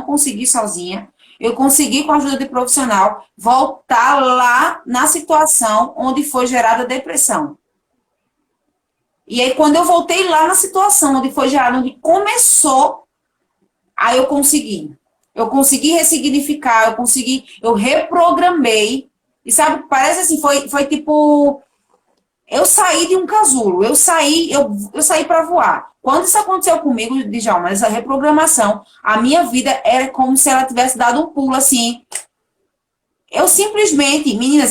consegui sozinha, eu consegui, com a ajuda de profissional, voltar lá na situação onde foi gerada a depressão. E aí, quando eu voltei lá na situação onde foi gerada, onde começou, aí eu consegui. Eu consegui ressignificar, eu reprogramei. E sabe, parece assim, foi tipo, eu saí de um casulo, eu saí para voar. Quando isso aconteceu comigo, Djalma, essa reprogramação, a minha vida era como se ela tivesse dado um pulo assim. Eu simplesmente, meninas,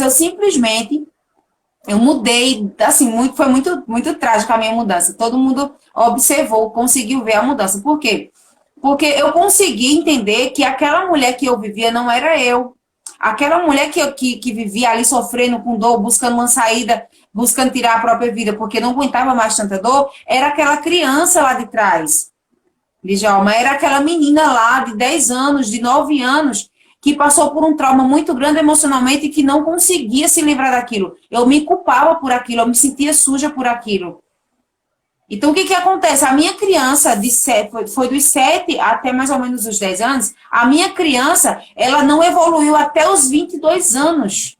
eu mudei, assim, foi muito trágico a minha mudança. Todo mundo observou, conseguiu ver a mudança. Por quê? Porque eu consegui entender que aquela mulher que eu vivia não era eu. Aquela mulher que vivia ali sofrendo com dor, buscando uma saída, buscando tirar a própria vida, porque não aguentava mais tanta dor, era aquela criança lá de trás. Djalma, era aquela menina lá de 10 anos, de 9 anos, que passou por um trauma muito grande emocionalmente e que não conseguia se livrar daquilo. Eu me culpava por aquilo, eu me sentia suja por aquilo. Então, o que acontece? A minha criança, foi dos 7 até mais ou menos os 10 anos, a minha criança, ela não evoluiu até os 22 anos.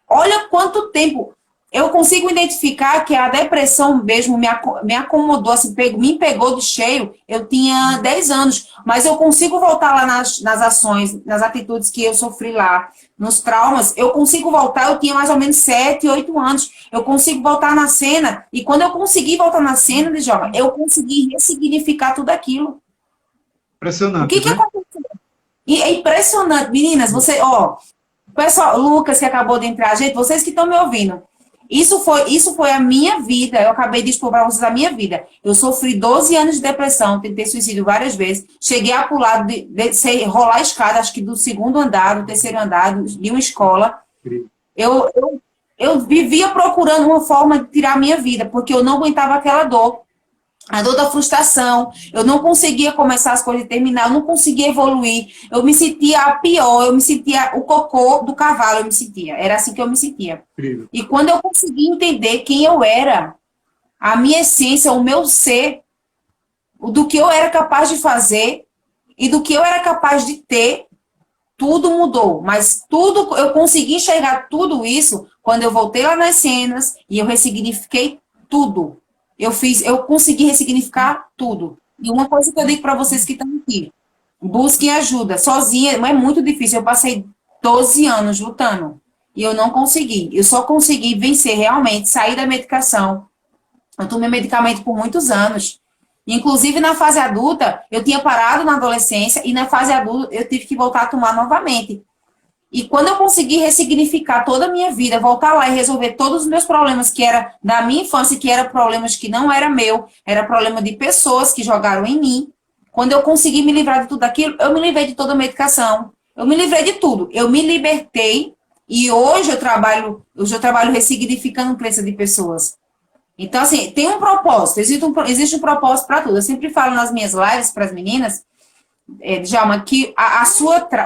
Olha quanto tempo. Eu consigo identificar que a depressão mesmo me acomodou, assim, me pegou de cheio. Eu tinha 10 anos, mas eu consigo voltar lá nas ações, nas atitudes que eu sofri lá, nos traumas. Eu consigo voltar, eu tinha mais ou menos 7, 8 anos. Eu consigo voltar na cena, e quando eu consegui voltar na cena, Djalma, eu consegui ressignificar tudo aquilo. O Impressionante, que né? aconteceu? E é impressionante, meninas, pessoal, Lucas, que acabou de entrar, gente, vocês que estão me ouvindo. Isso foi a minha vida. Eu acabei de expor para vocês a minha vida. Eu sofri 12 anos de depressão, tentei suicídio várias vezes. Cheguei a pular, rolar a escada, acho que do segundo andar, do terceiro andar, de uma escola. Eu, eu, eu vivia procurando uma forma de tirar a minha vida, porque eu não aguentava aquela dor. A dor da frustração, eu não conseguia começar as coisas e terminar, eu não conseguia evoluir, eu me sentia a pior, eu me sentia o cocô do cavalo, eu me sentia, era assim que eu me sentia. Incrível. E quando eu consegui entender quem eu era, a minha essência, o meu ser, do que eu era capaz de fazer e do que eu era capaz de ter, tudo mudou. Mas tudo, eu consegui enxergar tudo isso quando eu voltei lá nas cenas e eu ressignifiquei tudo. Eu consegui ressignificar tudo. E uma coisa que eu digo para vocês que estão aqui, busquem ajuda. Sozinha é muito difícil. Eu passei 12 anos lutando e eu não consegui. Eu só consegui vencer realmente, sair da medicação. Eu tomei medicamento por muitos anos. Inclusive, na fase adulta, eu tinha parado na adolescência e na fase adulta eu tive que voltar a tomar novamente. E quando eu consegui ressignificar toda a minha vida, voltar lá e resolver todos os meus problemas que era da minha infância, que eram problemas que não era meu, era problema de pessoas que jogaram em mim. Quando eu consegui me livrar de tudo aquilo, eu me livrei de toda a medicação. Eu me livrei de tudo. Eu me libertei e hoje eu trabalho ressignificando crença de pessoas. Então, assim, tem um propósito, existe um propósito para tudo. Eu sempre falo nas minhas lives para as meninas, Djalma, que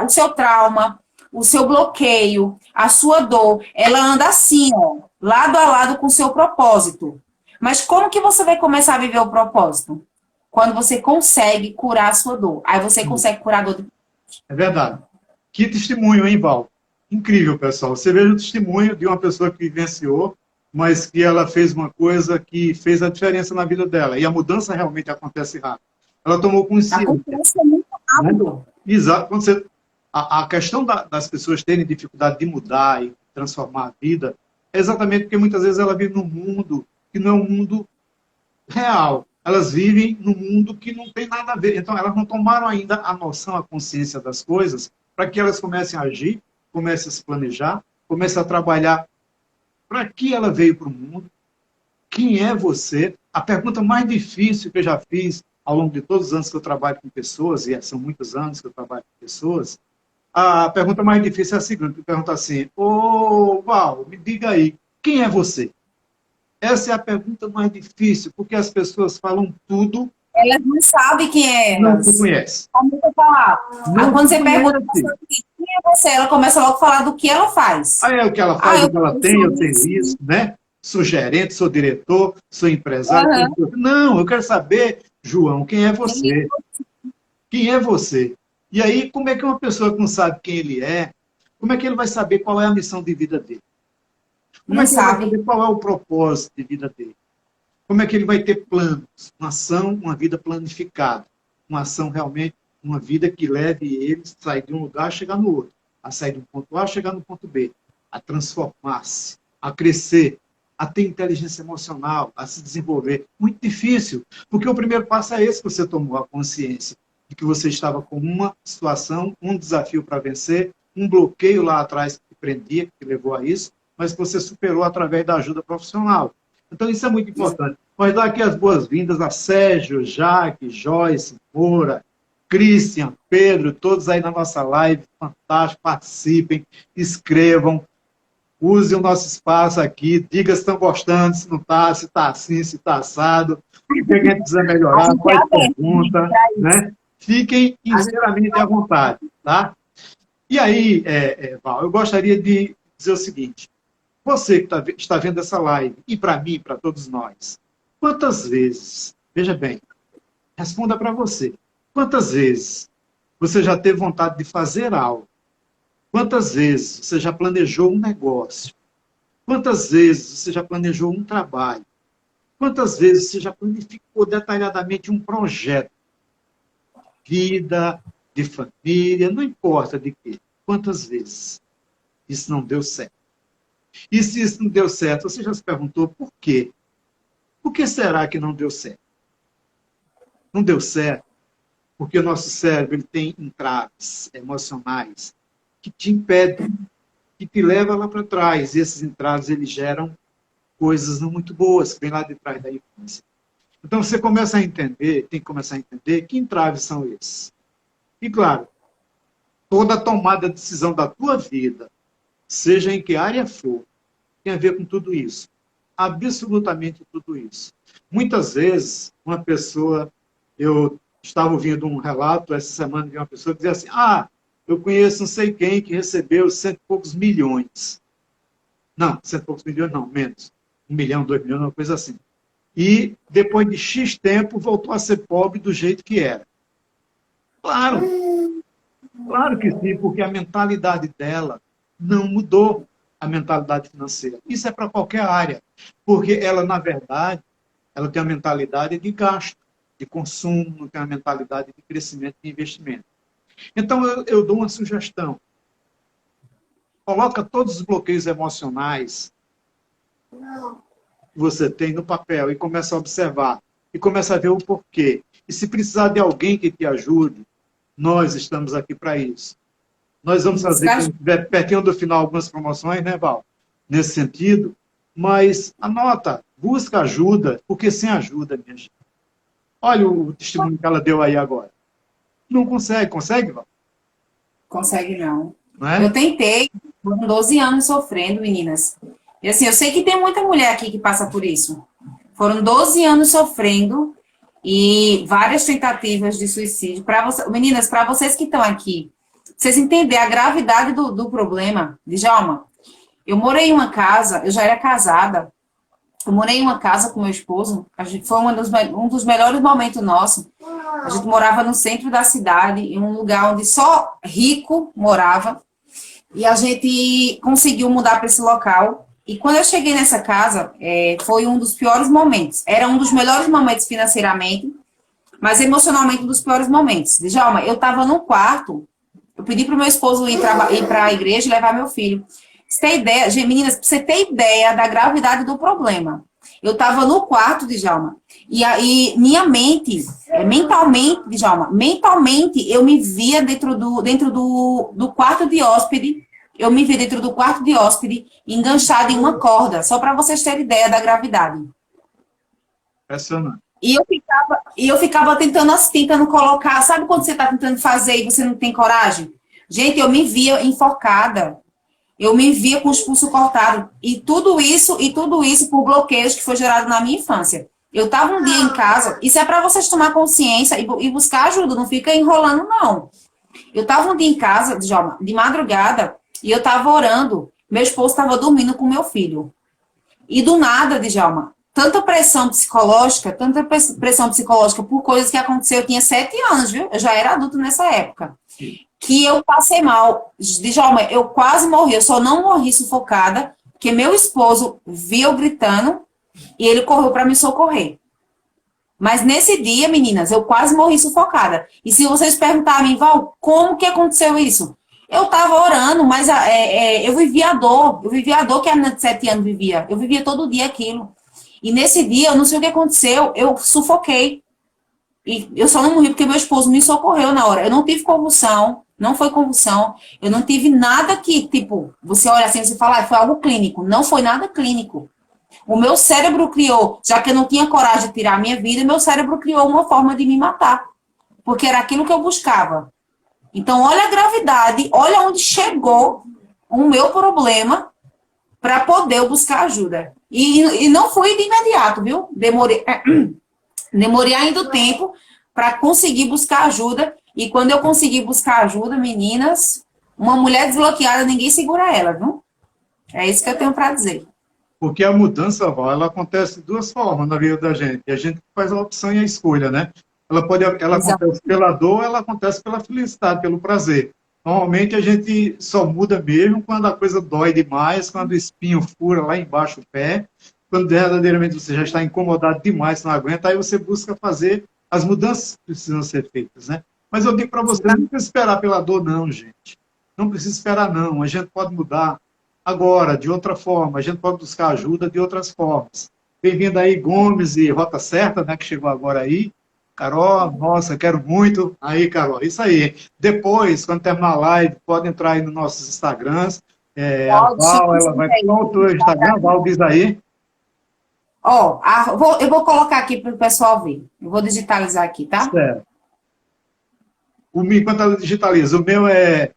o seu trauma, o seu bloqueio, a sua dor, ela anda assim, ó, lado a lado com o seu propósito. Mas como que você vai começar a viver o propósito? Quando você consegue curar a sua dor. Aí você consegue curar a dor. É verdade. Que testemunho, hein, Val? Incrível, pessoal. Você veja o testemunho de uma pessoa que vivenciou, mas que ela fez uma coisa que fez a diferença na vida dela. E a mudança realmente acontece rápido. Ela tomou consciência. Acontece muito rápido. Né? Exato. Quando você, a questão das pessoas terem dificuldade de mudar e transformar a vida é exatamente porque muitas vezes ela vive num mundo que não é um mundo real. Elas vivem num mundo que não tem nada a ver. Então, elas não tomaram ainda a noção, a consciência das coisas, para que elas comecem a agir, comecem a se planejar, comecem a trabalhar para que ela veio para o mundo, quem é você. A pergunta mais difícil que eu já fiz ao longo de todos os anos que eu trabalho com pessoas, e são muitos anos que eu trabalho com pessoas, a pergunta mais difícil é a seguinte: eu pergunto assim, ô Val, me diga aí, quem é você? Essa é a pergunta mais difícil, porque as pessoas falam tudo. Elas não sabem quem é Não te elas. conhece. Como eu falar? Não Quando te você pergunta conhece. quem é você, ela começa logo a falar do que ela faz. Aí é o que ela faz, o que ela tem, eu tenho isso, né? Sou gerente, sou diretor, sou empresário. Uhum. Não, eu quero saber, João, quem é você? Quem é você? E aí, como é que uma pessoa que não sabe quem ele é, como é que ele vai saber qual é a missão de vida dele? Como Não é que ele vai sabe. saber qual é o propósito de vida dele? Como é que ele vai ter planos? Uma ação, uma vida planificada. Uma ação realmente uma vida que leve ele a sair de um lugar a chegar no outro, a sair do ponto A a chegar no ponto B, a transformar-se, a crescer, a ter inteligência emocional, a se desenvolver. Muito difícil, porque o primeiro passo é esse que você tomou, a consciência de que você estava com uma situação, um desafio para vencer, um bloqueio lá atrás que te prendia, que levou a isso, mas que você superou através da ajuda profissional. Então, isso é muito importante. Nós dar aqui as boas-vindas a Sérgio, Jaque, Joyce, Moura, Christian, Pedro, todos aí na nossa live. Fantástico, participem, escrevam, usem o nosso espaço aqui, diga se estão gostando, se não está, se está assim, se está assado, o que a gente precisa melhorar, faz pergunta, né? Fiquem inteiramente à vontade, tá? E aí, Val, eu gostaria de dizer o seguinte, você que está vendo essa live, e para mim, para todos nós, quantas vezes, veja bem, responda para você, quantas vezes você já teve vontade de fazer algo? Quantas vezes você já planejou um negócio? Quantas vezes você já planejou um trabalho? Quantas vezes você já planificou detalhadamente um projeto? Vida, de família, não importa de quê. Quantas vezes isso não deu certo? E se isso não deu certo, você já se perguntou por quê? Por que será que não deu certo? Não deu certo porque o nosso cérebro ele tem entraves emocionais que te impedem, que te levam lá para trás. E esses entraves eles geram coisas não muito boas, que vêm lá de trás da infância. Então você começa a entender, tem que começar a entender que entraves são esses. E claro, toda tomada de decisão da tua vida, seja em que área for, tem a ver com tudo isso. Absolutamente tudo isso. Muitas vezes, uma pessoa, eu estava ouvindo um relato essa semana de uma pessoa que dizia assim, eu conheço não sei quem que recebeu 100 e poucos milhões. Não, 100 e poucos milhões não, menos. 1 milhão, 2 milhões, uma coisa assim. E depois de X tempo voltou a ser pobre do jeito que era. Claro, claro que sim, porque a mentalidade dela não mudou, a mentalidade financeira. Isso é para qualquer área, porque ela, na verdade, ela tem a mentalidade de gasto, de consumo, não tem a mentalidade de crescimento e investimento. Então, eu dou uma sugestão. Coloca todos os bloqueios emocionais que você tem no papel e começa a observar. E começa a ver o porquê. E se precisar de alguém que te ajude, nós estamos aqui para isso. Nós vamos fazer, quando estiver pertinho do final, algumas promoções, né, Val? Nesse sentido. Mas anota, busca ajuda, porque sem ajuda, minha gente. Olha o testemunho que ela deu aí agora. Não consegue. Consegue, Val? Consegue não. Não é? Eu tentei, foram 12 anos sofrendo, meninas. E assim, eu sei que tem muita mulher aqui que passa por isso. Foram 12 anos sofrendo e várias tentativas de suicídio. Meninas, para vocês que estão aqui, vocês entenderem a gravidade do problema, Djalma, eu morei em uma casa, eu já era casada, eu morei em uma casa com meu esposo, foi um dos melhores momentos nossos. A gente morava no centro da cidade, em um lugar onde só rico morava, e a gente conseguiu mudar para esse local. E quando eu cheguei nessa casa, foi um dos piores momentos. Era um dos melhores momentos financeiramente, mas emocionalmente um dos piores momentos. Djalma, eu estava num quarto, eu pedi para o meu esposo ir para a igreja e levar meu filho. Você tem ideia, meninas, para você ter ideia da gravidade do problema. Eu estava no quarto, Djalma, e minha mente, mentalmente, Djalma, mentalmente eu me via dentro do quarto de hóspede, eu me via dentro do quarto de hóspede, enganchada em uma corda, só para vocês terem ideia da gravidade. Impressionante. E eu ficava tentando colocar, sabe quando você está tentando fazer e você não tem coragem? Gente, eu me via enforcada. Eu me via com os pulsos cortados. E tudo isso por bloqueios que foi gerado na minha infância. Eu estava um dia em casa, isso é para vocês tomar consciência e buscar ajuda, não fica enrolando, não. Eu estava um dia em casa, Djalma, de madrugada, e eu estava orando. Meu esposo estava dormindo com meu filho. E do nada, Djalma, tanta pressão psicológica por coisas que aconteceram. Eu tinha 7 anos, viu? Eu já era adulto nessa época. Que eu passei mal. Djalma, eu quase morri. Eu só não morri sufocada, porque meu esposo viu eu gritando e ele correu para me socorrer. Mas nesse dia, meninas, eu quase morri sufocada. E se vocês perguntarem, Val, como que aconteceu isso? Eu estava orando, mas eu vivia a dor que a menina de 7 anos vivia. Eu vivia todo dia aquilo. E nesse dia, eu não sei o que aconteceu, eu sufoquei. E eu só não morri porque meu esposo me socorreu na hora. Eu não tive convulsão, não foi convulsão. Eu não tive nada que, tipo, você olha assim e fala, foi algo clínico. Não foi nada clínico. O meu cérebro criou, já que eu não tinha coragem de tirar a minha vida, meu cérebro criou uma forma de me matar. Porque era aquilo que eu buscava. Então, olha a gravidade, olha onde chegou o meu problema para poder eu buscar ajuda. E não foi de imediato, viu? Demorei ainda o tempo para conseguir buscar ajuda. E quando eu consegui buscar ajuda, meninas, uma mulher desbloqueada, ninguém segura ela, viu? É isso que eu tenho para dizer. Porque a mudança, Val, ela acontece de duas formas na vida da gente. E a gente faz a opção e a escolha, né? Ela acontece pela dor, ela acontece pela felicidade, pelo prazer. Normalmente a gente só muda mesmo quando a coisa dói demais, quando o espinho fura lá embaixo o pé, quando verdadeiramente você já está incomodado demais, não aguenta, aí você busca fazer as mudanças que precisam ser feitas, né? Mas eu digo para você, não precisa esperar pela dor, não, gente. Não precisa esperar, não. A gente pode mudar agora, de outra forma. A gente pode buscar ajuda de outras formas. Bem-vindo aí, Gomes e Rota Certa, né, que chegou agora aí. Carol, nossa, quero muito. Aí, Carol, isso aí. Depois, quando terminar a live, pode entrar aí nos nossos Instagrams. A Pode, Val, ela vai... Qual o teu Instagram? Val, diz aí. Ó, eu vou colocar aqui para o pessoal ver. Eu vou digitalizar aqui, tá? Certo. Enquanto ela digitaliza, o meu é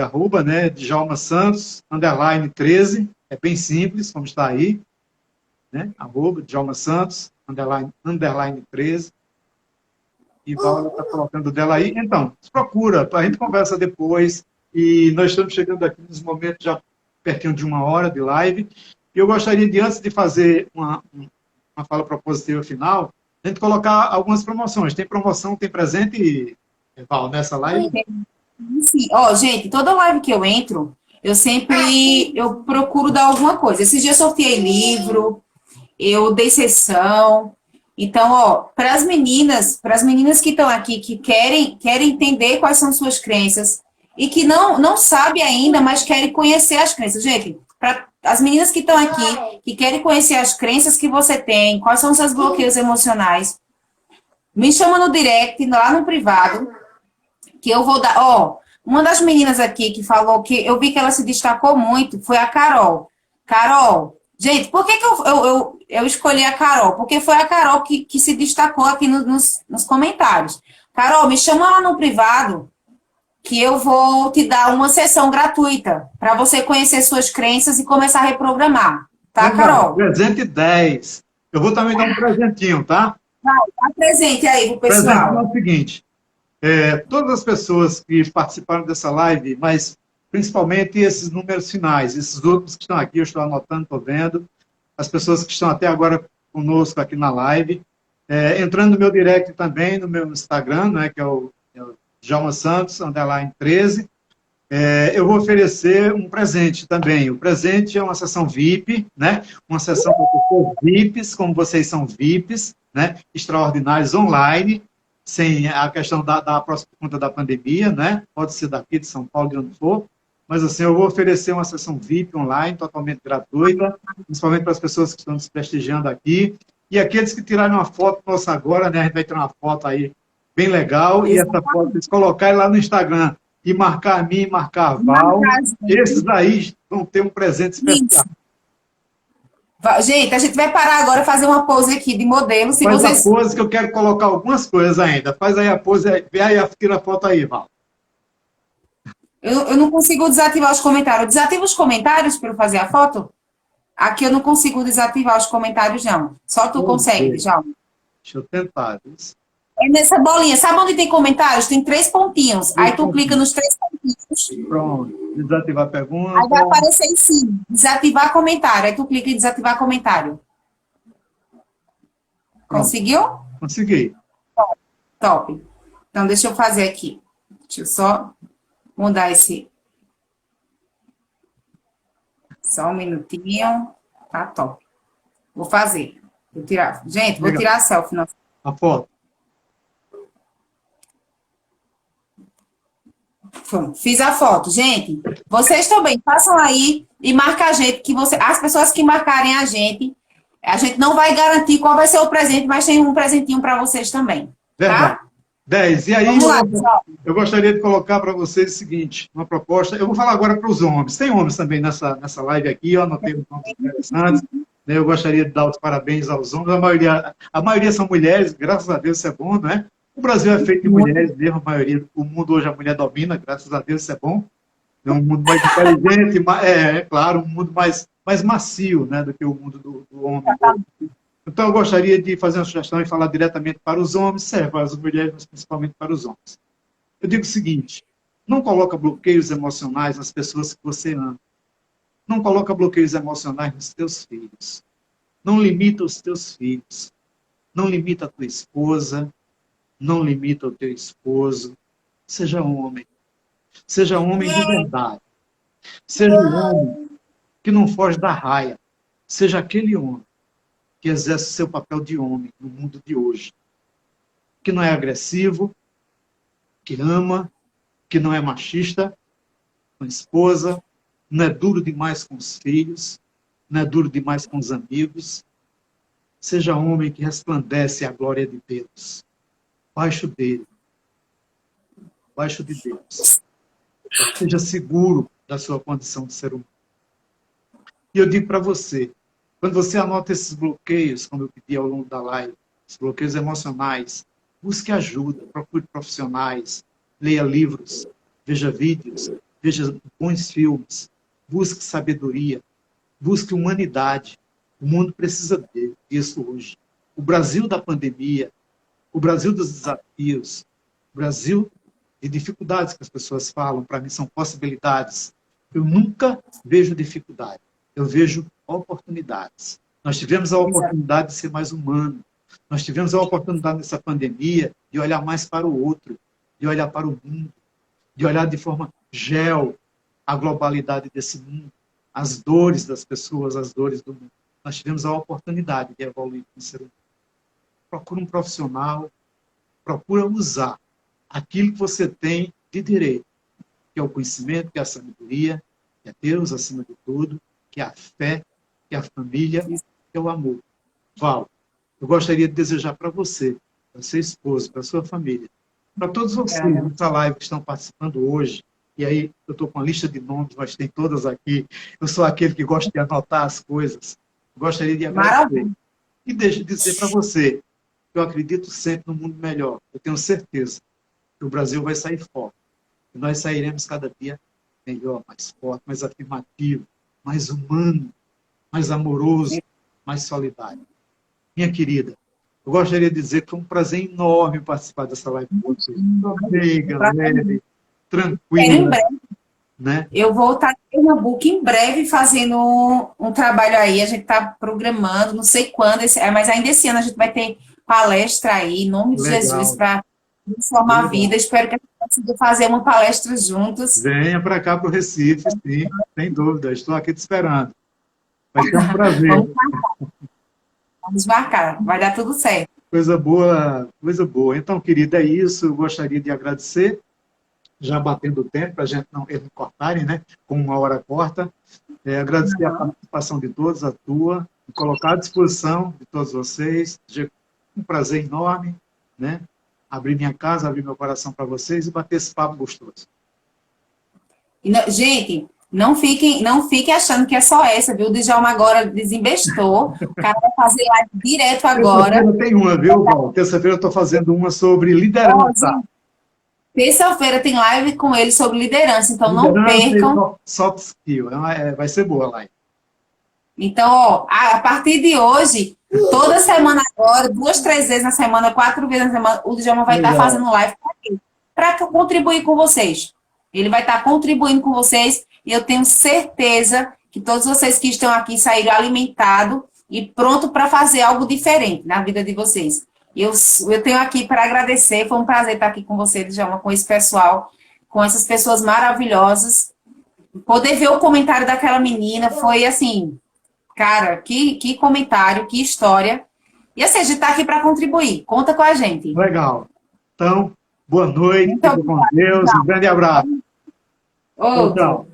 arroba, né, Djalma Santos, _ 13. É bem simples, como está aí. Né? Arroba Djalma Santos, _ 13. E Val está colocando dela aí. Então, procura, a gente conversa depois. E nós estamos chegando aqui nos momentos já pertinho de 1 hora de live. E eu gostaria de, antes de fazer uma fala propositiva final, a gente colocar algumas promoções. Tem promoção, tem presente, Val, nessa live? Sim. Ó, gente, toda live que eu entro, eu procuro dar alguma coisa. Esses dias eu sorteei livro, eu dei sessão. Então, ó, para as meninas que estão aqui, que querem entender quais são suas crenças e que não sabem ainda, mas querem conhecer as crenças. Gente, para as meninas que estão aqui, que querem conhecer as crenças que você tem, quais são os seus bloqueios emocionais, me chama no direct, lá no privado, que eu vou dar. Ó, uma das meninas aqui que falou que eu vi que ela se destacou muito foi a Carol. Carol, gente, por que eu escolhi a Carol? Porque foi a Carol que se destacou aqui nos comentários. Carol, me chama lá no privado que eu vou te dar uma sessão gratuita para você conhecer suas crenças e começar a reprogramar. Tá, Legal, Carol? presente 10. Eu vou também dar um presentinho, tá? Dá presente aí pro O presente é pessoal. o seguinte: todas as pessoas que participaram dessa live, mas principalmente esses números finais, esses outros que estão aqui, eu estou anotando, estou vendo, as pessoas que estão até agora conosco aqui na live, entrando no meu direct também, no meu Instagram, né, que é o Djalma Santos, _ 13, eu vou oferecer um presente também. O presente é uma sessão VIP, né? Uma sessão para pessoas VIPs, como vocês são VIPs, né? Extraordinários online, sem a questão por conta da pandemia, né? Pode ser daqui de São Paulo, de onde for. Mas assim, eu vou oferecer uma sessão VIP online, totalmente gratuita, principalmente para as pessoas que estão nos prestigiando aqui. E aqueles que tiraram uma foto nossa agora, né? A gente vai tirar uma foto aí bem legal. E essa foto, eles colocarem lá no Instagram e marcar a mim, marcar a Val, esses aí vão ter um presente especial. Gente, a gente vai parar agora e fazer uma pose aqui de modelo. Se Faz vocês... a pose que eu quero colocar algumas coisas ainda. Faz aí a pose, vê aí, tira a foto aí, Val. Eu não consigo desativar os comentários. Desativa os comentários para eu fazer a foto? Aqui eu não consigo desativar os comentários, não. Só tu consegue, Djalma. Deixa eu tentar. É nessa bolinha. Sabe onde tem comentários? Tem 3 pontinhos. Aí tu clica nos 3 pontinhos. Pronto. Desativar a pergunta. Aí vai aparecer em cima. Desativar comentário. Aí tu clica em desativar comentário. Pronto. Conseguiu? Consegui. Top. Então, deixa eu fazer aqui. Deixa eu só mudar esse. Só um minutinho. Tá top. Vou fazer. Vou tirar. Gente, vou Legal. tirar a selfie. Não. A foto. Fiz a foto. Gente, vocês também façam aí e marca a gente, que as pessoas que marcarem a gente não vai garantir qual vai ser o presente, mas tem um presentinho para vocês também. Verdade. Tá? 10. E aí, Vamos lá, pessoal. eu gostaria de colocar para vocês o seguinte, uma proposta. Eu vou falar agora para os homens. Tem homens também nessa live aqui, eu anotei uns nomes interessantes. Né? Eu gostaria de dar os parabéns aos homens. A maioria são mulheres, graças a Deus isso é bom, né? O Brasil é feito de mulheres mesmo, a maioria. O mundo hoje a mulher domina, graças a Deus isso é bom. É um mundo mais inteligente, claro, um mundo mais macio, né, do que o mundo do homem. Então, eu gostaria de fazer uma sugestão e falar diretamente para os homens, serve para as mulheres, mas principalmente para os homens. Eu digo o seguinte, não coloca bloqueios emocionais nas pessoas que você ama. Não coloca bloqueios emocionais nos teus filhos. Não limita os teus filhos. Não limita a tua esposa. Não limita o teu esposo. Seja homem. Seja homem de verdade. Seja um homem que não foge da raia. Seja aquele homem que exerce seu papel de homem no mundo de hoje. Que não é agressivo, que ama, que não é machista com a esposa, não é duro demais com os filhos, não é duro demais com os amigos. Seja homem que resplandece a glória de Deus. Baixo dele. Baixo de Deus. Seja seguro da sua condição de ser humano. E eu digo para você, quando você anota esses bloqueios, como eu pedi ao longo da live, os bloqueios emocionais, busque ajuda, procure profissionais, leia livros, veja vídeos, veja bons filmes, busque sabedoria, busque humanidade. O mundo precisa disso hoje. O Brasil da pandemia, o Brasil dos desafios, o Brasil de dificuldades que as pessoas falam, para mim são possibilidades. Eu nunca vejo dificuldade, eu vejo oportunidades. Nós tivemos a oportunidade de ser mais humano. Nós tivemos a oportunidade nessa pandemia de olhar mais para o outro, de olhar para o mundo, de olhar de forma a globalidade desse mundo, as dores das pessoas, as dores do mundo. Nós tivemos a oportunidade de evoluir como ser humano. Procura um profissional, procura usar aquilo que você tem de direito, que é o conhecimento, que é a sabedoria, que é Deus acima de tudo, que é a fé, que é a família, que é o amor. Val, eu gostaria de desejar para você, para seu esposo, para sua família, para todos vocês nessa live que estão participando hoje, e aí eu estou com a lista de nomes, mas tem todas aqui, eu sou aquele que gosta de anotar as coisas, eu gostaria de agradecer. E deixa eu dizer para você, eu acredito sempre no mundo melhor, eu tenho certeza que o Brasil vai sair forte, e nós sairemos cada dia melhor, mais forte, mais afirmativo, mais humano, mais amoroso, mais solidário. Minha querida, eu gostaria de dizer que foi um prazer enorme participar dessa live com vocês. Meiga, leve, tranquila. Né? Eu vou estar em Pernambuco em breve fazendo um trabalho aí. A gente está programando, não sei quando, mas ainda esse ano a gente vai ter palestra aí, em nome de Jesus, para transformar a vida. Espero que a gente consiga fazer uma palestra juntos. Venha para cá, para o Recife, sim, sem dúvida. Estou aqui te esperando. Vai ser um prazer. Vamos marcar, vai dar tudo certo. Coisa boa, coisa boa. Então, querida, é isso. Eu gostaria de agradecer, já batendo o tempo, para eles não cortarem, né? Com uma hora corta. Agradecer a participação de todos, a tua, e colocar à disposição de todos vocês. Um prazer enorme, né? Abrir minha casa, abrir meu coração para vocês e bater esse papo gostoso. Gente, não fiquem achando que é só essa, viu? O Djalma agora desembestou. O cara vai fazer live direto agora. Terça-feira tem uma, viu, Val? Terça-feira eu estou fazendo uma sobre liderança. Terça-feira tem live com ele sobre liderança, então não percam. Soft skill, vai ser boa a live. Então, ó, a partir de hoje, toda semana agora, 2, 3 vezes na semana, 4 vezes na semana, o Djalma vai estar fazendo live para contribuir com vocês. Ele vai estar contribuindo com vocês e eu tenho certeza que todos vocês que estão aqui saíram alimentados e pronto para fazer algo diferente na vida de vocês. Eu tenho aqui para agradecer, foi um prazer estar aqui com você, Djalma, com esse pessoal, com essas pessoas maravilhosas. Poder ver o comentário daquela menina foi assim, cara, que comentário, que história. E assim, a gente está aqui para contribuir. Conta com a gente. Legal. Então, boa noite, Muito fique com Deus, um grande abraço. Tchau, Outro. tchau.